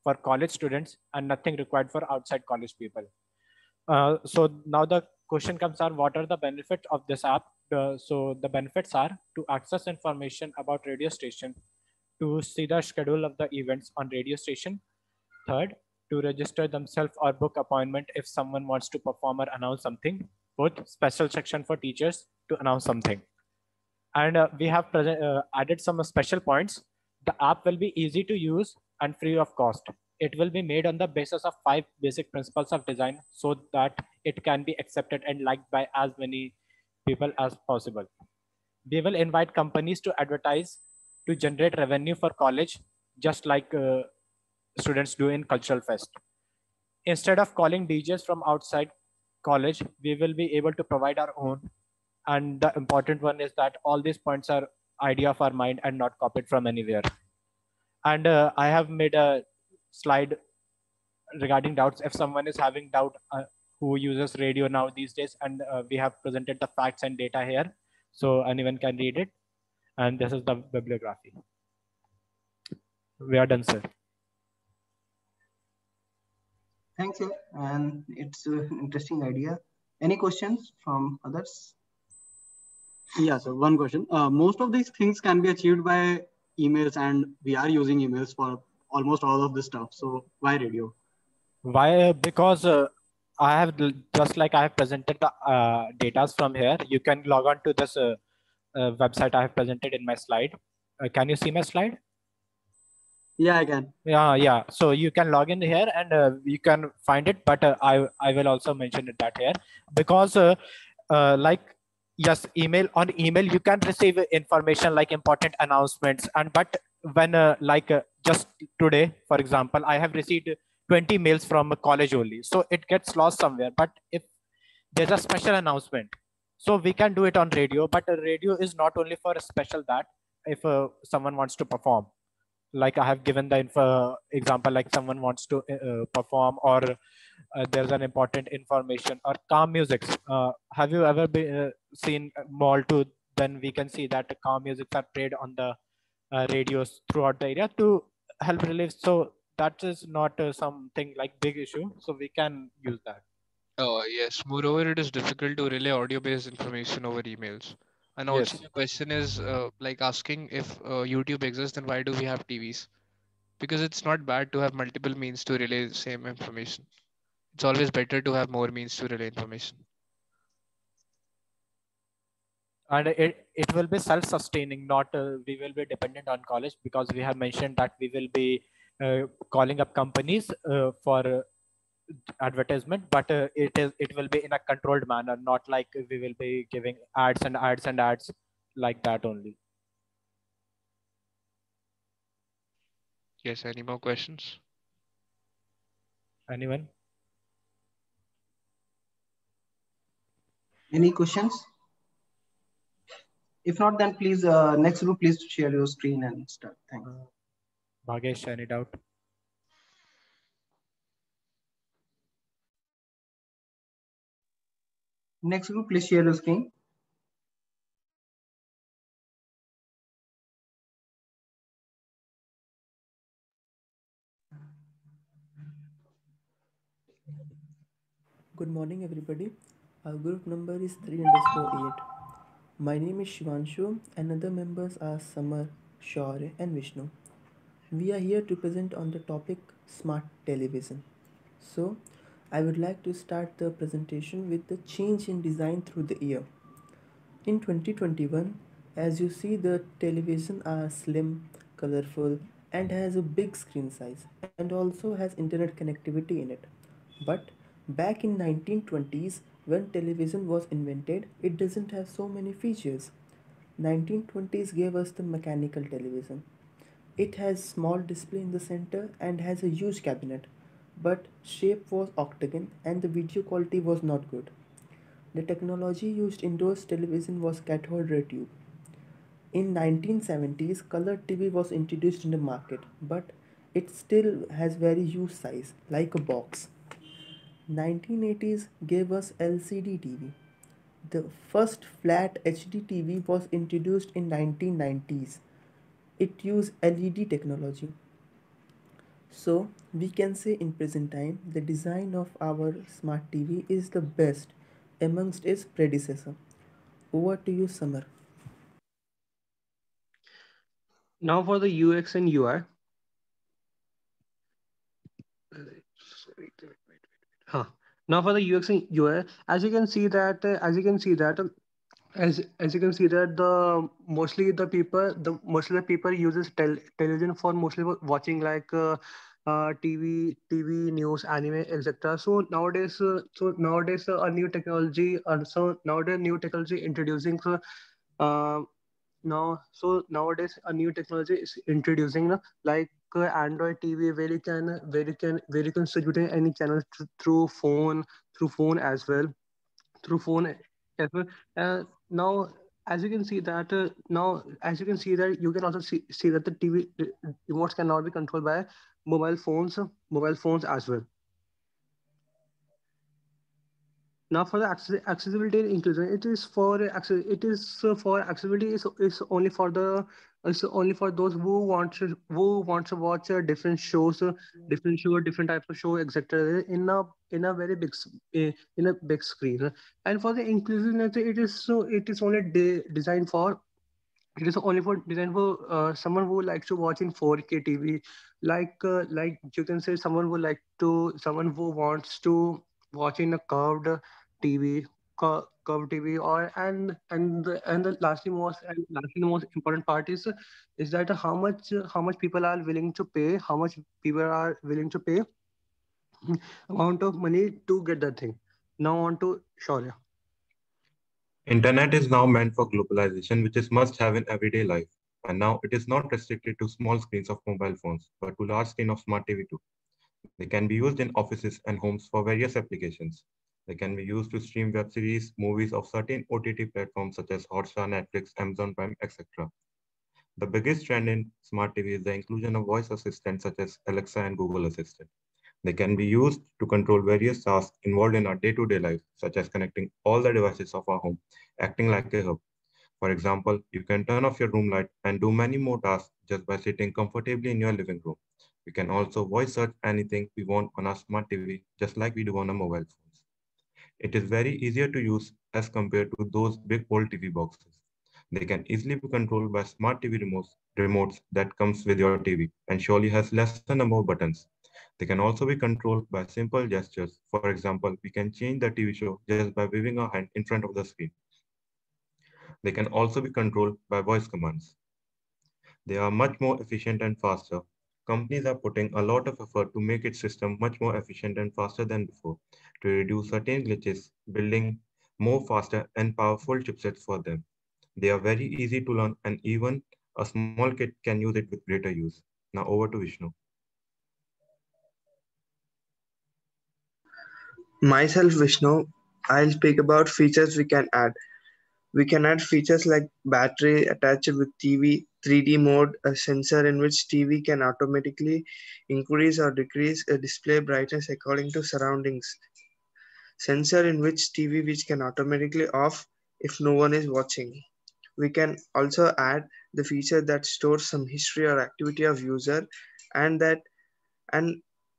for college students and nothing required for outside college people. So now the question comes are, what are the benefits of this app? So the benefits are to access information about radio station, to see the schedule of the events on radio station. Third, to register themselves or book appointment if someone wants to perform or announce something. Fourth, special section for teachers to announce something. And we have added some special points. The app will be easy to use and free of cost. It will be made on the basis of 5 basic principles of design so that it can be accepted and liked by as many people as possible. We will invite companies to advertise to generate revenue for college, just like students do in Cultural Fest. Instead of calling DJs from outside college, we will be able to provide our own. And the important one is that all these points are idea of our mind and not copied from anywhere. And I have made a slide regarding doubts. If someone is having doubt who uses radio now these days, and we have presented the facts and data here, so anyone can read it. And this is the bibliography. We are done, sir.
Thanks, and it's an interesting idea. Any questions from others?
Yeah, so one question. Most of these things can be achieved by emails, and we are using emails for almost all of this stuff. So why radio?
Why? Because I have, just like I have presented the data from here, you can log on to this website I have presented in my slide. Can you see my slide?
Yeah, I can.
Yeah. So you can log in here and you can find it, but I will also mention that here, because like, yes, on email you can receive information like important announcements, and but when just today, for example, I have received 20 mails from a college only, so it gets lost somewhere. But if there's a special announcement, so we can do it on radio, but radio is not only for a special that if someone wants to perform, like I have given the example, like someone wants to perform, or there's an important information or calm music. Have you ever seen mall too? Then we can see that the calm music are played on the radios throughout the area to help relieve. So that is not something like big issue. So we can use that.
Yes. Moreover, it is difficult to relay audio-based information over emails. And also,
Yes.
the question is like asking if YouTube exists, then why do we have TVs? Because it's not bad to have multiple means to relay the same information. It's always better to have more means to relay information.
And it will be self-sustaining, not we will be dependent on college, because we have mentioned that we will be calling up companies for advertisement, but it will be in a controlled manner, not like we will be giving ads and ads and ads like that only.
Yes. Any more questions?
Anyone?
Any questions? If not, then please, next group, please share your screen and start. Thanks.
Bhagesh, any doubt?
Next group, please share your screen.
Good morning, everybody. Our group number is 3_8. My name is Shivanshu, and other members are Samar, Shaurya, and Vishnu. We are here to present on the topic smart television. So, I would like to start the presentation with the change in design through the year. In 2021, as you see, the television are slim, colorful, and has a big screen size, and also has internet connectivity in it. But back in 1920s, when television was invented, it doesn't have so many features. 1920s gave us the mechanical television. It has small display in the center and has a huge cabinet, but shape was octagon and the video quality was not good. The technology used in those television was cathode ray tube. In 1970s, color TV was introduced in the market, but it still has very huge size, like a box. 1980s gave us LCD TV. The first flat HD TV was introduced in 1990s. It used LED technology. So we can say in present time the design of our smart TV is the best amongst its predecessor. Over to you, Samar.
Now for the UX and UI. Huh. Now for the UX and UI, as you can see that, as you can see that the people uses television for mostly for watching like TV news, anime, etc. So nowadays a new technology, new technology introducing. Uh, Nowadays a new technology is introducing like Android TV where you can distribute any channel through phone as well through phone as well. Now as you can see that you can also see that the TV remotes cannot be controlled by mobile phones as well. Now for the accessibility and inclusion, for accessibility is only for those who want to watch different types of show, etc. In a very in a big screen. And for the inclusiveness, it is only designed for it is only for designed for someone who likes to watch in 4K TV, like you can say someone who wants to watch in a TV, curved TV, or and the lastly the most important part is that how much people are willing to pay, amount of money to get that thing. Now on to Shaurya.
Internet is now meant for globalization, which is must have in everyday life. And now it is not restricted to small screens of mobile phones, but to large screen of smart TV too. They can be used in offices and homes for various applications. They can be used to stream web series, movies of certain OTT platforms such as Hotstar, Netflix, Amazon Prime, etc. The biggest trend in smart TV is the inclusion of voice assistants such as Alexa and Google Assistant. They can be used to control various tasks involved in our day-to-day life, such as connecting all the devices of our home, acting like a hub. For example, you can turn off your room light and do many more tasks just by sitting comfortably in your living room. We can also voice search anything we want on our smart TV, just like we do on our mobile phones. It is very easier to use as compared to those big old TV boxes. They can easily be controlled by smart TV remotes that comes with your TV and surely has lesser number of buttons. They can also be controlled by simple gestures. For example, we can change the TV show just by waving our hand in front of the screen. They can also be controlled by voice commands. They are much more efficient and faster. Companies are putting a lot of effort to make its system much more efficient and faster than before, to reduce certain glitches, building more faster and powerful chipsets for them. They are very easy to learn and even a small kid can use it with greater use. Now over to Vishnu.
Myself, Vishnu, I'll speak about features we can add. We can add features like battery attached with TV, 3D mode, a sensor in which TV can automatically increase or decrease a display brightness according to surroundings. Sensor in which TV which can automatically off if no one is watching. We can also add the feature that stores some history or activity of user and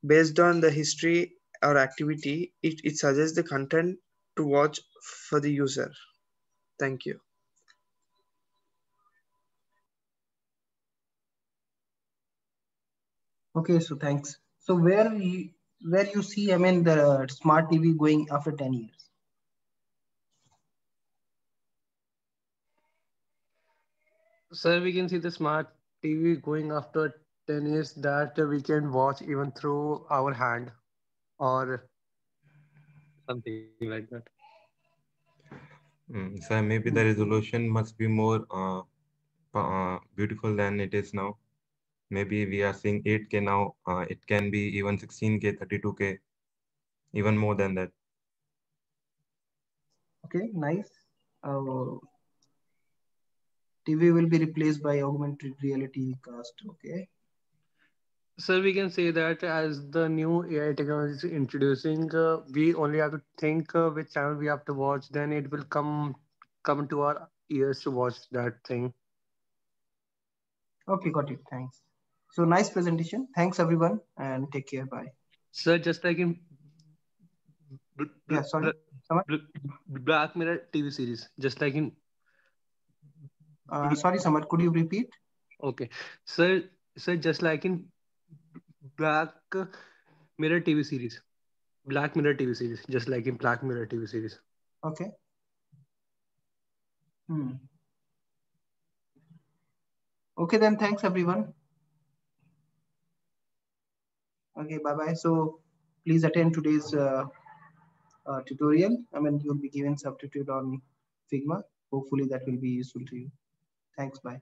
based on the history or activity, it suggests the content to watch for the user. Thank you.
Okay, so thanks. So where you see, I mean, the smart TV going after 10 years?
Sir, we can see the smart TV going after 10 years that we can watch even through our hand or something like that.
So maybe the resolution must be more beautiful than it is now. Maybe we are seeing 8K now. It can be even 16K, 32K, even more than that.
Okay, nice. TV will be replaced by augmented reality cast. Okay.
So we can say that as the new AI technology is introducing, we only have to think which channel we have to watch. Then it will come to our ears to watch that thing.
Okay, got it. Thanks. So nice presentation. Thanks everyone, and take care. Bye.
So just like in
Yeah, sorry.
Black Mirror TV series, just like in.
Sorry, Samar. Could you repeat?
Okay, so just like in Black Mirror TV series, Black Mirror TV series, just like in Black Mirror TV series.
Okay. Okay, then thanks everyone. Okay, bye-bye. So please attend today's tutorial. I mean, you'll be given substitute on Figma. Hopefully that will be useful to you. Thanks, bye.